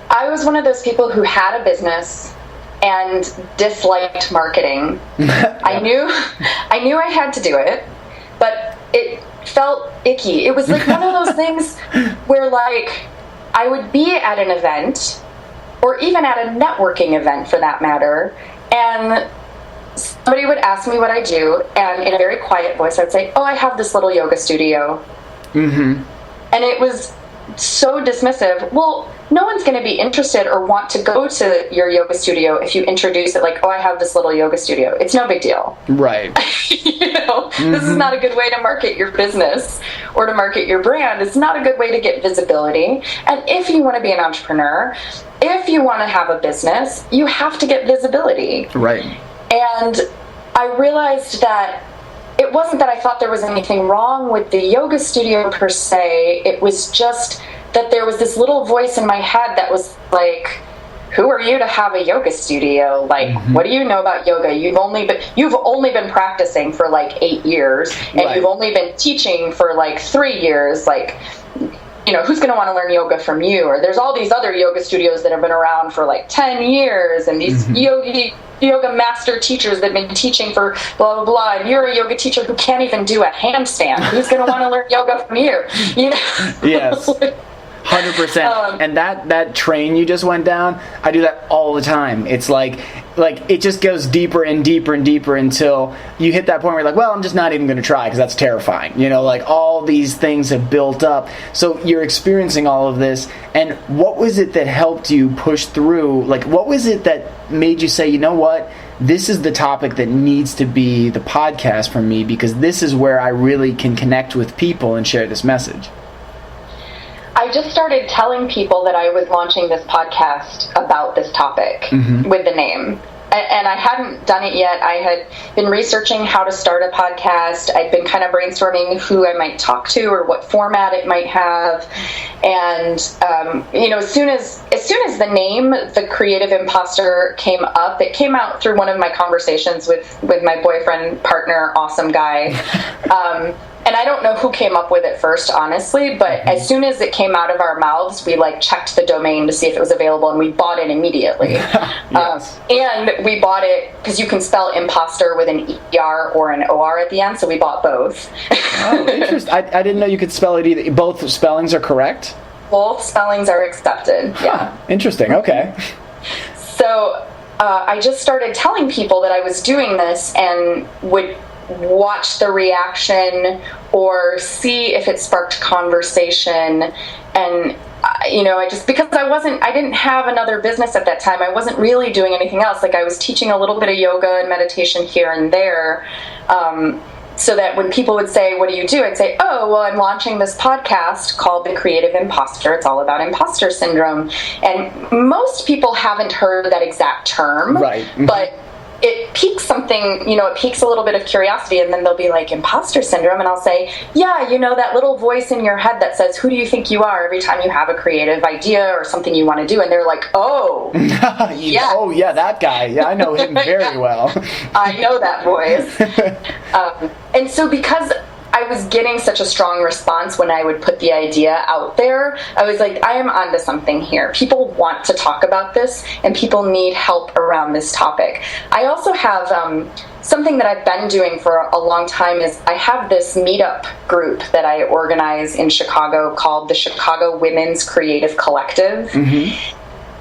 I was one of those people who had a business and disliked marketing. I knew I had to do it, but it felt icky. It was like one of those things where, like, I would be at an event, or even at a networking event for that matter, and somebody would ask me what I do, and in a very quiet voice I would say, oh, I have this little yoga studio. Mm-hmm. And it was so dismissive. Well, no one's going to be interested or want to go to your yoga studio if you introduce it like, oh, I have this little yoga studio. It's no big deal. Right. You know, this is not a good way to market your business or to market your brand. It's not a good way to get visibility. And if you want to be an entrepreneur, if you want to have a business, you have to get visibility. Right. And I realized that it wasn't that I thought there was anything wrong with the yoga studio per se. It was just that there was this little voice in my head that was like, who are you to have a yoga studio? Like, what do you know about yoga? You've only been practicing for like 8 years, and right. You've only been teaching for like 3 years. Like, you know, who's going to want to learn yoga from you? Or there's all these other yoga studios that have been around for like 10 years, and these yoga master teachers that have been teaching for blah, blah, blah, and you're a yoga teacher who can't even do a handstand. Who's going to want to learn yoga from you? You know? Yes. 100%. And that train you just went down, I do that all the time. It's like it just goes deeper and deeper and deeper until you hit that point where you're like, well, I'm just not even going to try because that's terrifying. You know, like all these things have built up. So you're experiencing all of this. And what was it that helped you push through? Like, what was it that made you say, you know what? This is the topic that needs to be the podcast for me, because this is where I really can connect with people and share this message. I just started telling people that I was launching this podcast about this topic with the name. And I hadn't done it yet. I had been researching how to start a podcast. I'd been kind of brainstorming who I might talk to or what format it might have. And, you know, as soon as the name, The Creative Impostor, came up, it came out through one of my conversations with my boyfriend, partner, awesome guy. And I don't know who came up with it first, honestly, but as soon as it came out of our mouths, we like checked the domain to see if it was available, and we bought it immediately. Yes. And we bought it because you can spell imposter with an ER or an OR at the end, so we bought both. Oh, interesting. I didn't know you could spell it either. Both spellings are correct? Both spellings are accepted, yeah. Interesting, okay. So I just started telling people that I was doing this and would watch the reaction or see if it sparked conversation. And you know, because I didn't have another business at that time. I wasn't really doing anything else. Like, I was teaching a little bit of yoga and meditation here and there, so that when people would say, what do you do? I'd say, oh, well, I'm launching this podcast called The Creative Impostor. It's all about imposter syndrome. And most people haven't heard that exact term, right? But it piques something, you know, it piques a little bit of curiosity, and then they'll be like, imposter syndrome, and I'll say, yeah, you know, that little voice in your head that says, who do you think you are, every time you have a creative idea or something you want to do, and they're like, oh, yeah. Oh, yeah, that guy. Yeah, I know him very well. I know that voice. And so because I was getting such a strong response when I would put the idea out there. I was like, I am onto something here. People want to talk about this, and people need help around this topic. I also have something that I've been doing for a long time is I have this meetup group that I organize in Chicago called the Chicago Women's Creative Collective. Mm-hmm.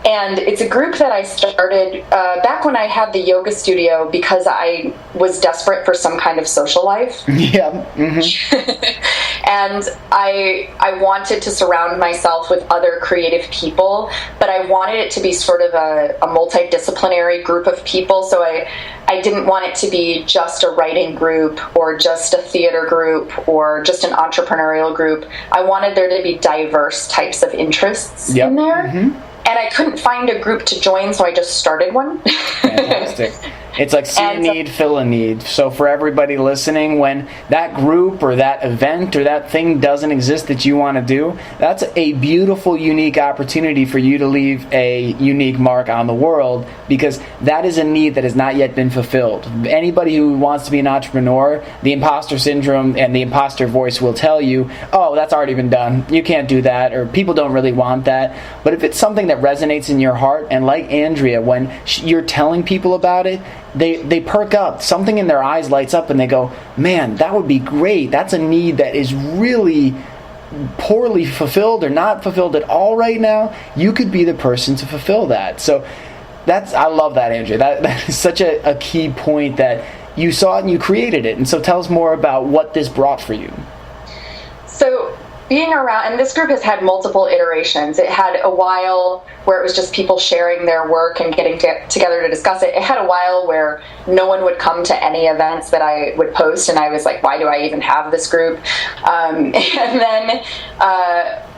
And it's a group that I started back when I had the yoga studio because I was desperate for some kind of social life. Yeah. Mm-hmm. And I wanted to surround myself with other creative people, but I wanted it to be sort of a multidisciplinary group of people. So I didn't want it to be just a writing group or just a theater group or just an entrepreneurial group. I wanted there to be diverse types of interests in there. Mm-hmm. And I couldn't find a group to join, so I just started one. Fantastic. It's like see a need, fill a need. So for everybody listening, when that group or that event or that thing doesn't exist that you want to do, that's a beautiful, unique opportunity for you to leave a unique mark on the world, because that is a need that has not yet been fulfilled. Anybody who wants to be an entrepreneur, the imposter syndrome and the imposter voice will tell you, oh, that's already been done. You can't do that, or people don't really want that. But if it's something that resonates in your heart, and like Andrea, when you're telling people about it, they perk up. Something in their eyes lights up and they go, man, that would be great. That's a need that is really poorly fulfilled or not fulfilled at all right now. You could be the person to fulfill that. So I love that, Andrea. That is such a key point, that you saw it and you created it. And so tell us more about what this brought for you. So being around, and this group has had multiple iterations. It had a while where it was just people sharing their work and getting together to discuss it. It had a while where no one would come to any events that I would post, and I was like, why do I even have this group? And then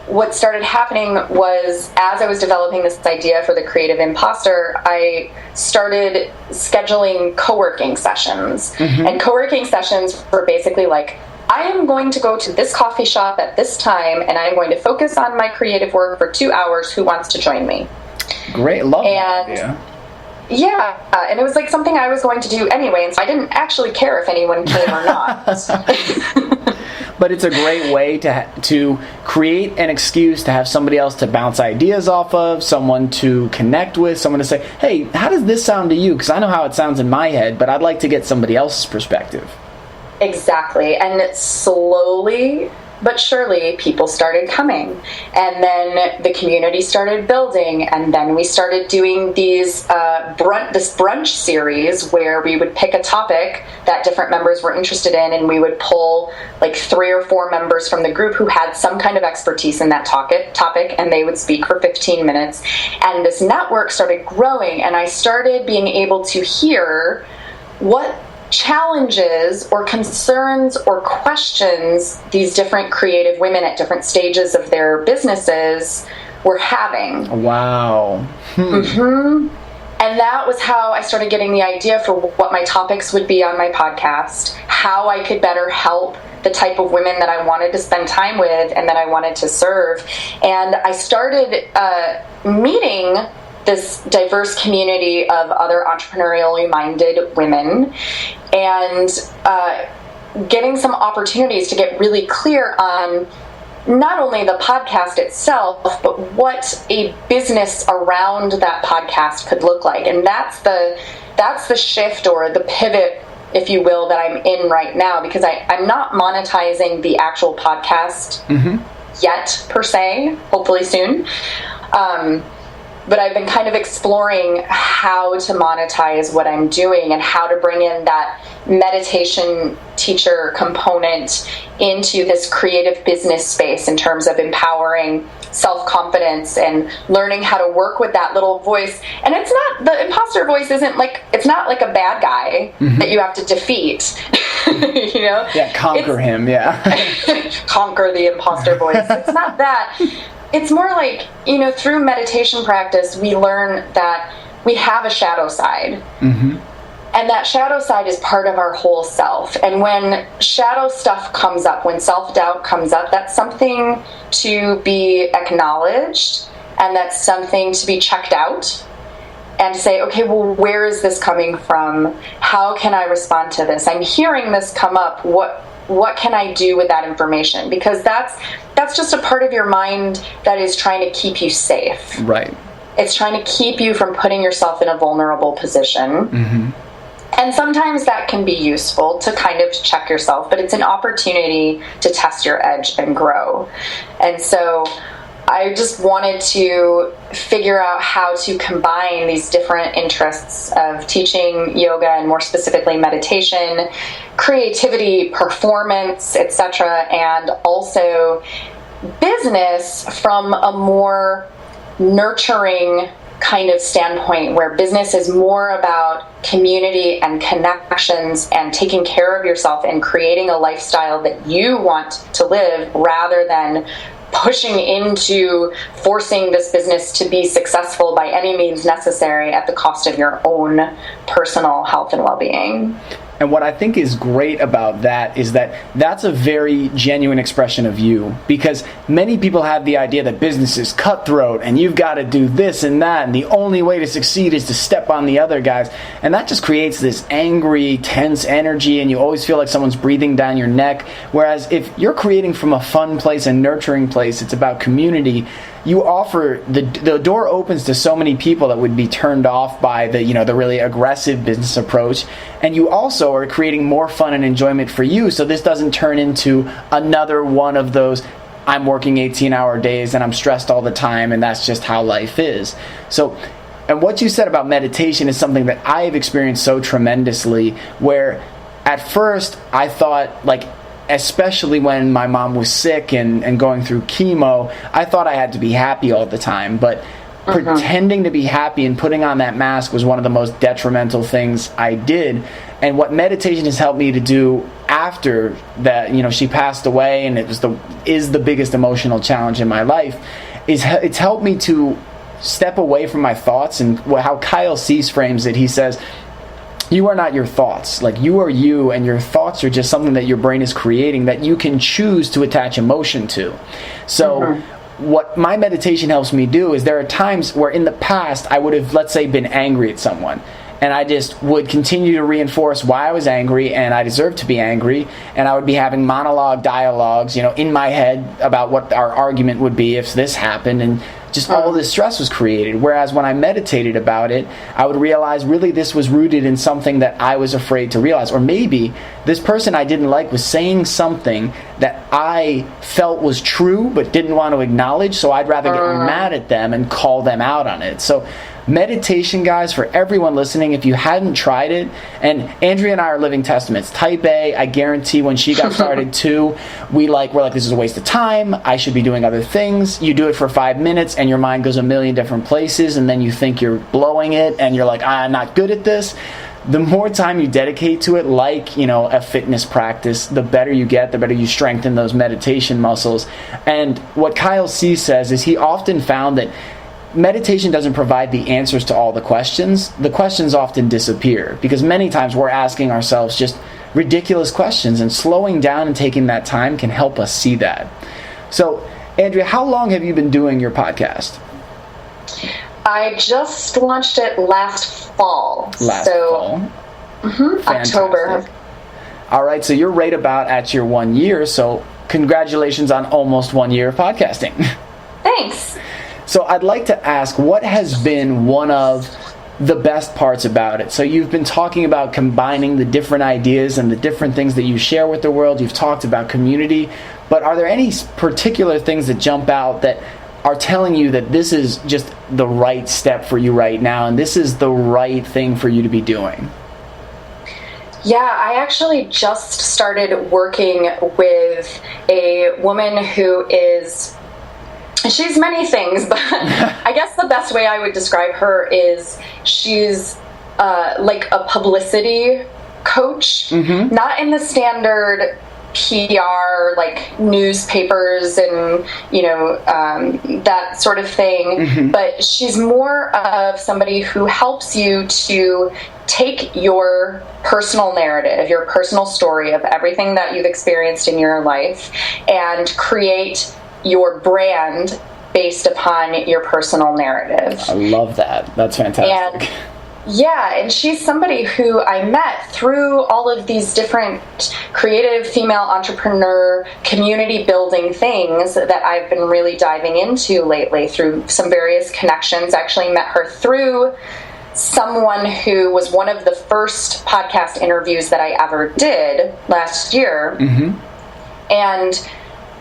what started happening was, as I was developing this idea for the Creative Impostor, I started scheduling co-working sessions. Mm-hmm. And co-working sessions were basically like, I am going to go to this coffee shop at this time, and I'm going to focus on my creative work for 2 hours. Who wants to join me? Great, love that idea. Yeah, and it was like something I was going to do anyway, and so I didn't actually care if anyone came or not. But it's a great way to create an excuse to have somebody else to bounce ideas off of, someone to connect with, someone to say, hey, how does this sound to you? Because I know how it sounds in my head, but I'd like to get somebody else's perspective. Exactly. And slowly but surely people started coming, and then the community started building, and then we started doing these this brunch series where we would pick a topic that different members were interested in, and we would pull like 3 or 4 members from the group who had some kind of expertise in that topic, and they would speak for 15 minutes. And this network started growing, and I started being able to hear what challenges or concerns or questions these different creative women at different stages of their businesses were having. Wow. Mm-hmm. And that was how I started getting the idea for what my topics would be on my podcast, how I could better help the type of women that I wanted to spend time with and that I wanted to serve. And I started meeting this diverse community of other entrepreneurially minded women, and getting some opportunities to get really clear on not only the podcast itself, but what a business around that podcast could look like. And that's the shift, or the pivot, if you will, that I'm in right now, because I'm not monetizing the actual podcast yet, per se, hopefully soon. But I've been kind of exploring how to monetize what I'm doing and how to bring in that meditation teacher component into this creative business space in terms of empowering self-confidence and learning how to work with that little voice. And it's not, the imposter voice isn't like, it's not like a bad guy that you have to defeat, you know? Yeah, conquer him, yeah. Conquer the imposter voice. It's not that. It's more like, you know, through meditation practice, we learn that we have a shadow side. Mm-hmm. And that shadow side is part of our whole self. And when shadow stuff comes up, when self-doubt comes up, that's something to be acknowledged, and that's something to be checked out and to say, okay, well, where is this coming from? How can I respond to this? I'm hearing this come up. what can I do with that information? Because that's just a part of your mind that is trying to keep you safe. Right. It's trying to keep you from putting yourself in a vulnerable position. Mm-hmm. And sometimes that can be useful to kind of check yourself, but it's an opportunity to test your edge and grow. And so I just wanted to figure out how to combine these different interests of teaching yoga and more specifically meditation, creativity, performance, etc., and also business from a more nurturing kind of standpoint, where business is more about community and connections and taking care of yourself and creating a lifestyle that you want to live, rather than pushing into forcing this business to be successful by any means necessary at the cost of your own personal health and well-being. And what I think is great about that is that that's a very genuine expression of you, because many people have the idea that business is cutthroat and you've got to do this and that, and the only way to succeed is to step on the other guys. And that just creates this angry, tense energy, and you always feel like someone's breathing down your neck. Whereas if you're creating from a fun place, a nurturing place, it's about community, you offer, the door opens to so many people that would be turned off by the really aggressive business approach. And you also are creating more fun and enjoyment for you, so this doesn't turn into another one of those I'm working 18-hour days and I'm stressed all the time and that's just how life is. So, and what you said about meditation is something that I have experienced so tremendously, where at first I thought, like, especially when my mom was sick and going through chemo, I thought I had to be happy all the time. But pretending to be happy and putting on that mask was one of the most detrimental things I did. And what meditation has helped me to do after that, she passed away, and it was the biggest emotional challenge in my life, is it's helped me to step away from my thoughts. And how Kyle Cease frames it, he says, you are not your thoughts. Like, you are you, and your thoughts are just something that your brain is creating that you can choose to attach emotion to. So what my meditation helps me do is, there are times where in the past I would have, let's say, been angry at someone, and I just would continue to reinforce why I was angry and I deserved to be angry, and I would be having dialogues, in my head about what our argument would be if this happened, and just all this stress was created. Whereas when I meditated about it, I would realize really this was rooted in something that I was afraid to realize. Or maybe this person I didn't like was saying something that I felt was true but didn't want to acknowledge, so I'd rather get mad at them and call them out on it. So meditation, guys, for everyone listening, if you hadn't tried it, and Andrea and I are living testaments. Type A, I guarantee when she got started too, we're like, this is a waste of time. I should be doing other things. You do it for 5 minutes and your mind goes a million different places, and then you think you're blowing it and you're like, I'm not good at this. The more time you dedicate to it, like, a fitness practice, the better you get, the better you strengthen those meditation muscles. And what Kyle C says is he often found that meditation doesn't provide the answers to all the questions. The questions often disappear because many times we're asking ourselves just ridiculous questions, and slowing down and taking that time can help us see that. So, Andrea, how long have you been doing your podcast? I just launched it last fall. Fall? October. All right, so you're right about at your 1 year, so congratulations on almost 1 year of podcasting. Thanks. So I'd like to ask, what has been one of the best parts about it? So you've been talking about combining the different ideas and the different things that you share with the world. You've talked about community, but are there any particular things that jump out that are telling you that this is just the right step for you right now, and this is the right thing for you to be doing? Yeah, I actually just started working with a woman who she's many things, but I guess the best way I would describe her is she's like a publicity coach, not in the standard PR, like newspapers and, that sort of thing, but she's more of somebody who helps you to take your personal narrative, your personal story of everything that you've experienced in your life, and create your brand based upon your personal narrative. I love that. That's fantastic. Yeah, and she's somebody who I met through all of these different creative female entrepreneur community building things that I've been really diving into lately through some various connections. I actually met her through someone who was one of the first podcast interviews that I ever did last year. And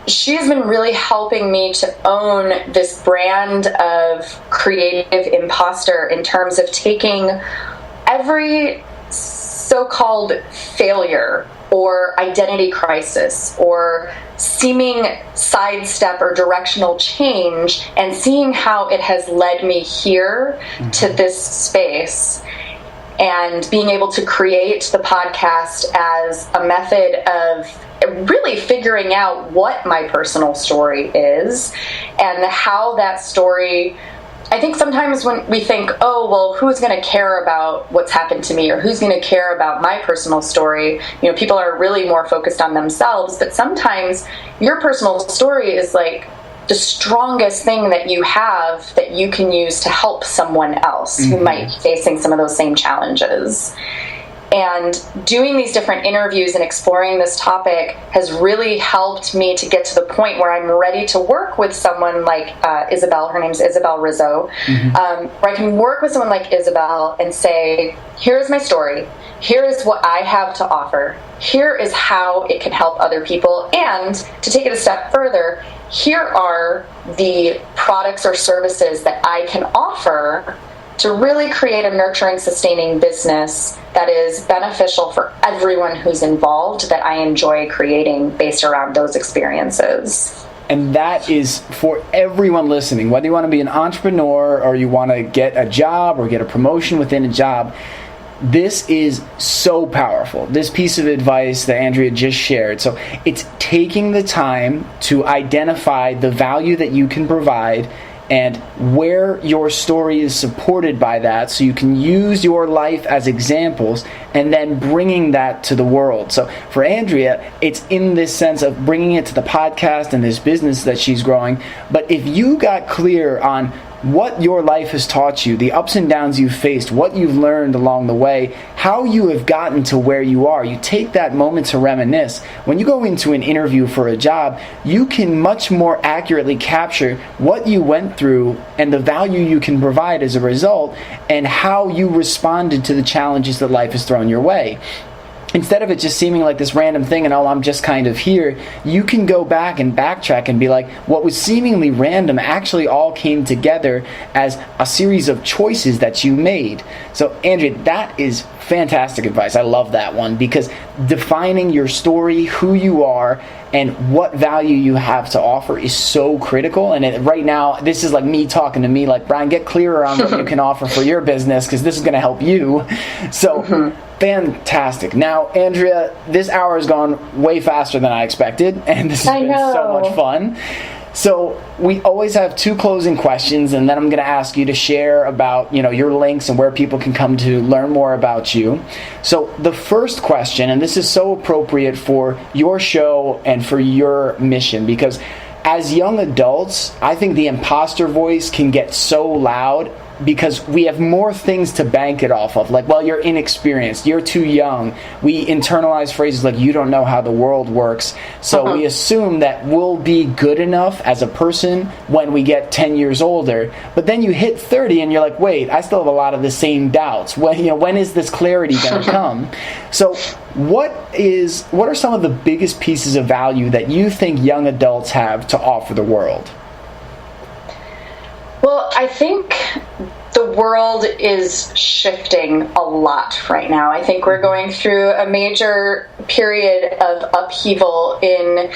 she's been really helping me to own this brand of creative imposter in terms of taking every so-called failure or identity crisis or seeming sidestep or directional change and seeing how it has led me here to this space, and being able to create the podcast as a method of really figuring out what my personal story is and how that story. I think sometimes when we think, oh, well, who's going to care about what's happened to me, or who's going to care about my personal story? You know, people are really more focused on themselves, but sometimes your personal story is like the strongest thing that you have that you can use to help someone else who might be facing some of those same challenges. And doing these different interviews and exploring this topic has really helped me to get to the point where I'm ready to work with someone like Isabel. Her name's Isabel Rizzo. Where I can work with someone like Isabel and say, here's my story. Here is what I have to offer. Here is how it can help other people. And to take it a step further, here are the products or services that I can offer to really create a nurturing, sustaining business that is beneficial for everyone who's involved, that I enjoy creating based around those experiences. And that is for everyone listening, whether you want to be an entrepreneur or you want to get a job or get a promotion within a job. This is so powerful, this piece of advice that Andrea just shared. So it's taking the time to identify the value that you can provide and where your story is supported by that, so you can use your life as examples and then bringing that to the world. So for Andrea, it's in this sense of bringing it to the podcast and this business that she's growing. But if you got clear on what your life has taught you, the ups and downs you've faced, what you've learned along the way, how you have gotten to where you are, you take that moment to reminisce. When you go into an interview for a job, you can much more accurately capture what you went through and the value you can provide as a result, and how you responded to the challenges that life has thrown your way. Instead of it just seeming like this random thing and, oh, I'm just kind of here, you can go back and backtrack and be like, what was seemingly random actually all came together as a series of choices that you made. So, Andrea, that is fantastic advice. I love that one, because defining your story, who you are, and what value you have to offer is so critical. And right now, this is like me talking to me, like, Brian, get clearer on what you can offer for your business, because this is going to help you. So, fantastic. Now, Andrea, this hour has gone way faster than I expected, and this has been so much fun. So we always have two closing questions, and then I'm going to ask you to share about, your links and where people can come to learn more about you. So the first question, and this is so appropriate for your show and for your mission, because as young adults, I think the imposter voice can get so loud because we have more things to bank it off of. Like, well, you're inexperienced, you're too young. We internalize phrases like, you don't know how the world works. So we assume that we'll be good enough as a person when we get 10 years older. But then you hit 30 and you're like, wait, I still have a lot of the same doubts. When is this clarity going to come? So what are some of the biggest pieces of value that you think young adults have to offer the world? Well, I think the world is shifting a lot right now. I think we're going through a major period of upheaval in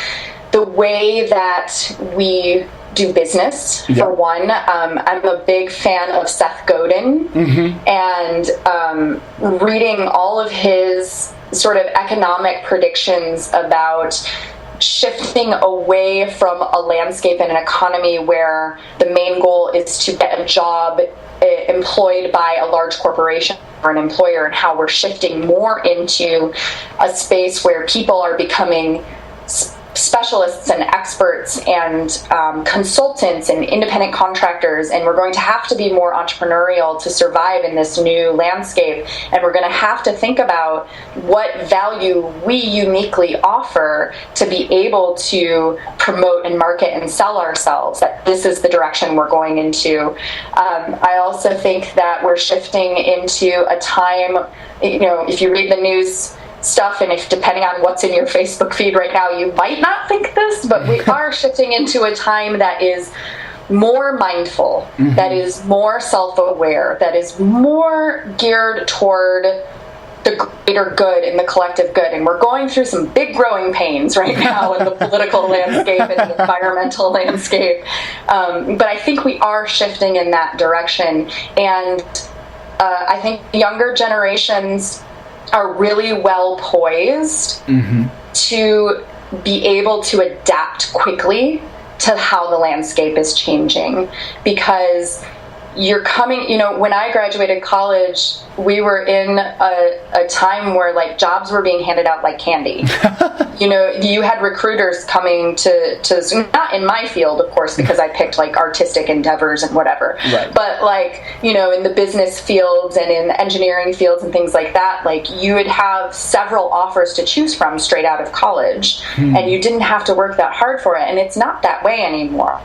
the way that we do business, for one. I'm a big fan of Seth Godin, and reading all of his sort of economic predictions about shifting away from a landscape and an economy where the main goal is to get a job employed by a large corporation or an employer, and how we're shifting more into a space where people are becoming specialists and experts and consultants and independent contractors, and we're going to have to be more entrepreneurial to survive in this new landscape, and we're going to have to think about what value we uniquely offer to be able to promote and market and sell ourselves, that this is the direction we're going into. I also think that we're shifting into a time, if you read the news stuff, and if depending on what's in your Facebook feed right now, you might not think this, but we are shifting into a time that is more mindful, that is more self-aware, that is more geared toward the greater good and the collective good. And we're going through some big growing pains right now in the political landscape and the environmental landscape. But I think we are shifting in that direction. And I think younger generations are really well poised to be able to adapt quickly to how the landscape is changing, because you're coming, when I graduated college, we were in a time where like jobs were being handed out like candy. You had recruiters coming to not in my field, of course, because I picked like artistic endeavors and whatever, right. But like, in the business fields and in the engineering fields and things like that, like you would have several offers to choose from straight out of college, and you didn't have to work that hard for it. And it's not that way anymore.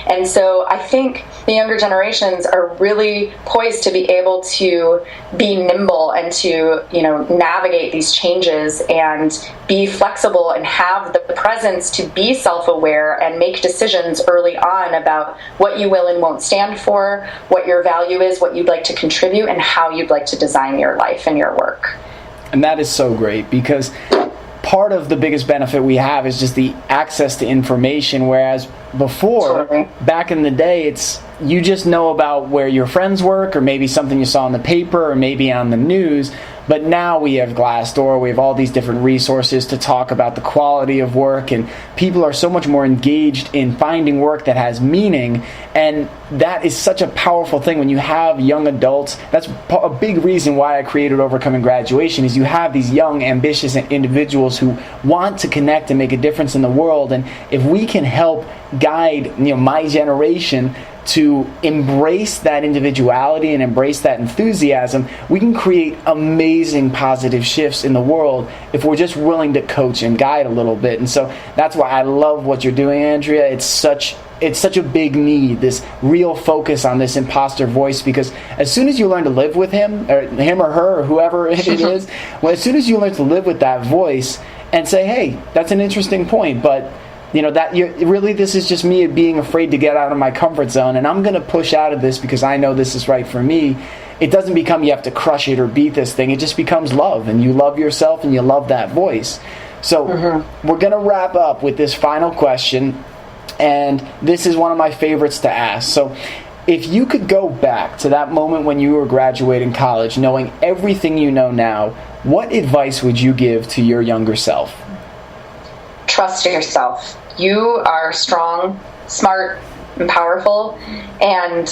And so I think the younger generations are really poised to be able to be nimble and to navigate these changes and be flexible and have the presence to be self-aware and make decisions early on about what you will and won't stand for, what your value is, what you'd like to contribute, and how you'd like to design your life and your work. And that is so great, because part of the biggest benefit we have is just the access to information, whereas before, back in the day, it's you just know about where your friends work, or maybe something you saw in the paper, or maybe on the news. But now we have Glassdoor, we have all these different resources to talk about the quality of work, and people are so much more engaged in finding work that has meaning, and that is such a powerful thing when you have young adults. That's a big reason why I created Overcoming Graduation, is you have these young, ambitious individuals who want to connect and make a difference in the world, and if we can help guide my generation to embrace that individuality and embrace that enthusiasm, we can create amazing positive shifts in the world if we're just willing to coach and guide a little bit. And so that's why I love what you're doing, Andrea. It's such a big need, this real focus on this imposter voice, because as soon as you learn to live with him or her or whoever it is, as soon as you learn to live with that voice and say, hey, that's an interesting point, but this is just me being afraid to get out of my comfort zone, and I'm going to push out of this because I know this is right for me. It doesn't become you have to crush it or beat this thing. It just becomes love, and you love yourself and you love that voice. So we're going to wrap up with this final question, and this is one of my favorites to ask. So if you could go back to that moment when you were graduating college, knowing everything you know now, what advice would you give to your younger self? Trust yourself. You are strong, smart, and powerful, and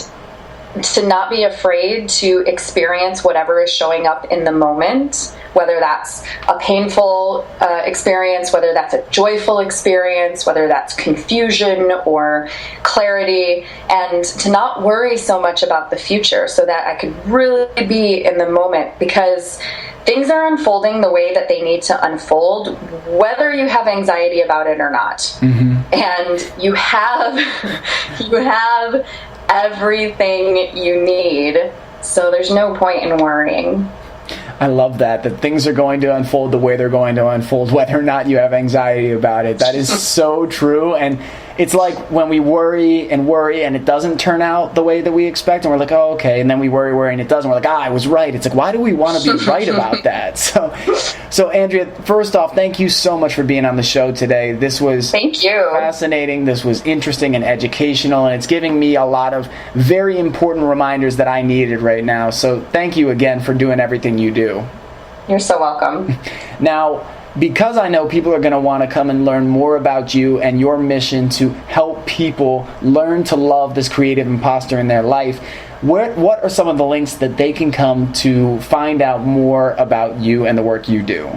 to not be afraid to experience whatever is showing up in the moment, whether that's a painful experience, whether that's a joyful experience, whether that's confusion or clarity, and to not worry so much about the future so that I could really be in the moment, because things are unfolding the way that they need to unfold, whether you have anxiety about it or not. And you have everything you need, so there's no point in worrying. I love that things are going to unfold the way they're going to unfold, whether or not you have anxiety about it. That is so true. And it's like when we worry and it doesn't turn out the way that we expect, and we're like, oh, okay, and then we worry and it doesn't. We're like, I was right. It's like, why do we want to be right about that? So Andrea, first off, thank you so much for being on the show today. This was fascinating. This was interesting and educational, and it's giving me a lot of very important reminders that I needed right now. So thank you again for doing everything you do. You're so welcome. Now, because I know people are going to want to come and learn more about you and your mission to help people learn to love this creative imposter in their life, what are some of the links that they can come to find out more about you and the work you do?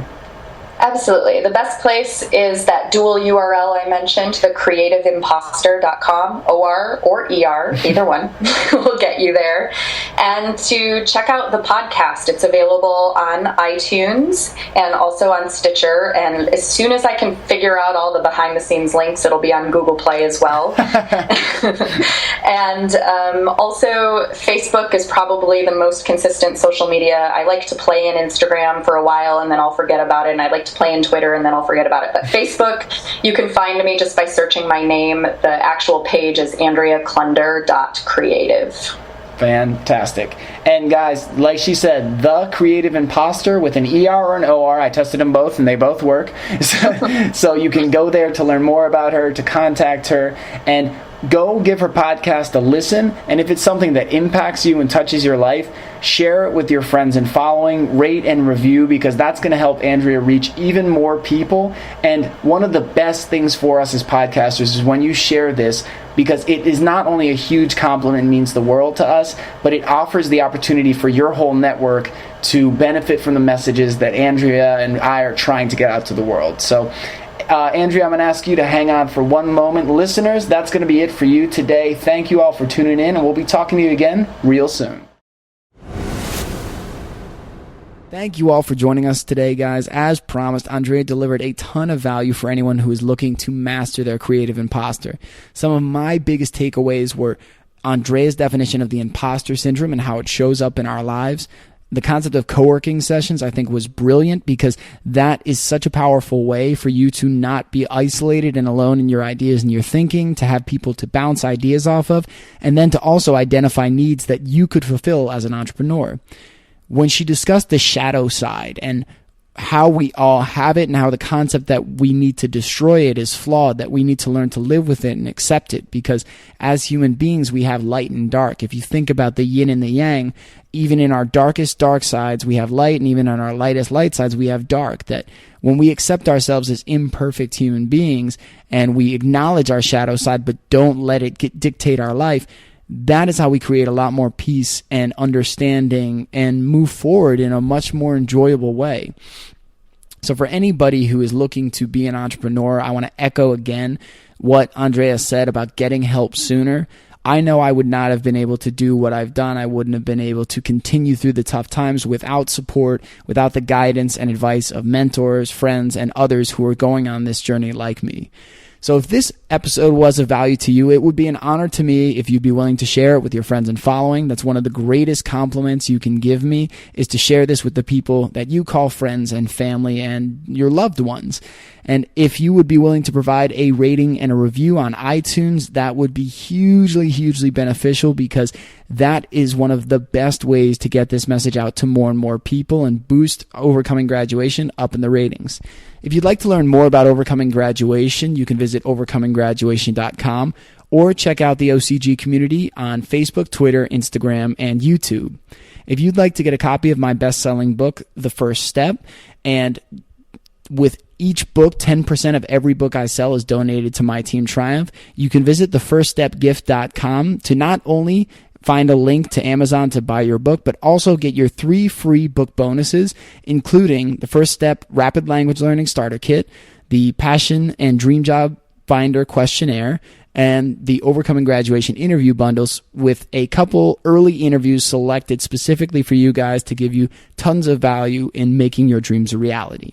Absolutely. The best place is that dual URL I mentioned, the creativeimpostor.com, OR or ER, either one will get you there. And to check out the podcast, it's available on iTunes and also on Stitcher. And as soon as I can figure out all the behind the scenes links, it'll be on Google Play as well. And also Facebook is probably the most consistent social media. I like to play in Instagram for a while and then I'll forget about it. And I like to play in Twitter and then I'll forget about it. But Facebook, you can find me just by searching my name. The actual page is andreaklunder.creative. Fantastic. And guys, like she said, the Creative Impostor with an ER or an OR. I tested them both and they both work. So you can go there to learn more about her, to contact her, and go give her podcast a listen. And if it's something that impacts you and touches your life, share it with your friends and following, rate and review, because that's going to help Andrea reach even more people. And one of the best things for us as podcasters is when you share this, because it is not only a huge compliment, means the world to us, but it offers the opportunity for your whole network to benefit from the messages that Andrea and I are trying to get out to the world. So Andrea, I'm going to ask you to hang on for one moment. Listeners, that's going to be it for you today. Thank you all for tuning in, and we'll be talking to you again real soon. Thank you all for joining us today, guys. As promised, Andrea delivered a ton of value for anyone who is looking to master their creative imposter. Some of my biggest takeaways were Andrea's definition of the imposter syndrome and how it shows up in our lives. The concept of co-working sessions, I think, was brilliant, because that is such a powerful way for you to not be isolated and alone in your ideas and your thinking, to have people to bounce ideas off of, and then to also identify needs that you could fulfill as an entrepreneur. When she discussed the shadow side and how we all have it and how the concept that we need to destroy it is flawed, that we need to learn to live with it and accept it, because as human beings, we have light and dark. If you think about the yin and the yang, even in our darkest dark sides, we have light, and even on our lightest light sides, we have dark. That when we accept ourselves as imperfect human beings and we acknowledge our shadow side but don't let it dictate our life, that is how we create a lot more peace and understanding and move forward in a much more enjoyable way. So for anybody who is looking to be an entrepreneur, I want to echo again what Andrea said about getting help sooner. I know I would not have been able to do what I've done. I wouldn't have been able to continue through the tough times without support, without the guidance and advice of mentors, friends, and others who are going on this journey like me. So if this episode was of value to you, it would be an honor to me if you'd be willing to share it with your friends and following. That's one of the greatest compliments you can give me, is to share this with the people that you call friends and family and your loved ones. And if you would be willing to provide a rating and a review on iTunes, that would be hugely, hugely beneficial, because that is one of the best ways to get this message out to more and more people and boost Overcoming Graduation up in the ratings. If you'd like to learn more about Overcoming Graduation, you can visit overcominggraduation.com or check out the OCG community on Facebook, Twitter, Instagram, and YouTube. If you'd like to get a copy of my best-selling book, The First Step, and with each book, 10% of every book I sell is donated to my Team Triumph, you can visit thefirststepgift.com to not only find a link to Amazon to buy your book, but also get your 3 free book bonuses, including the First Step Rapid Language Learning Starter Kit, the Passion and Dream Job Finder Questionnaire, and the Overcoming Graduation interview bundles, with a couple early interviews selected specifically for you guys to give you tons of value in making your dreams a reality.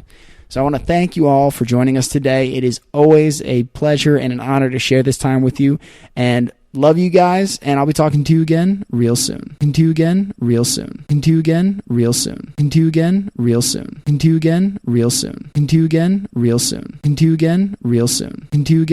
So I want to thank you all for joining us today. It is always a pleasure and an honor to share this time with you, and love you guys, and I'll be talking to you again real soon. Talking to you again real soon. Talking to you again real soon. Talking to you again real soon. Talking to you again real soon. Talking to you again real soon. Talking to you again real soon. Talking to you again.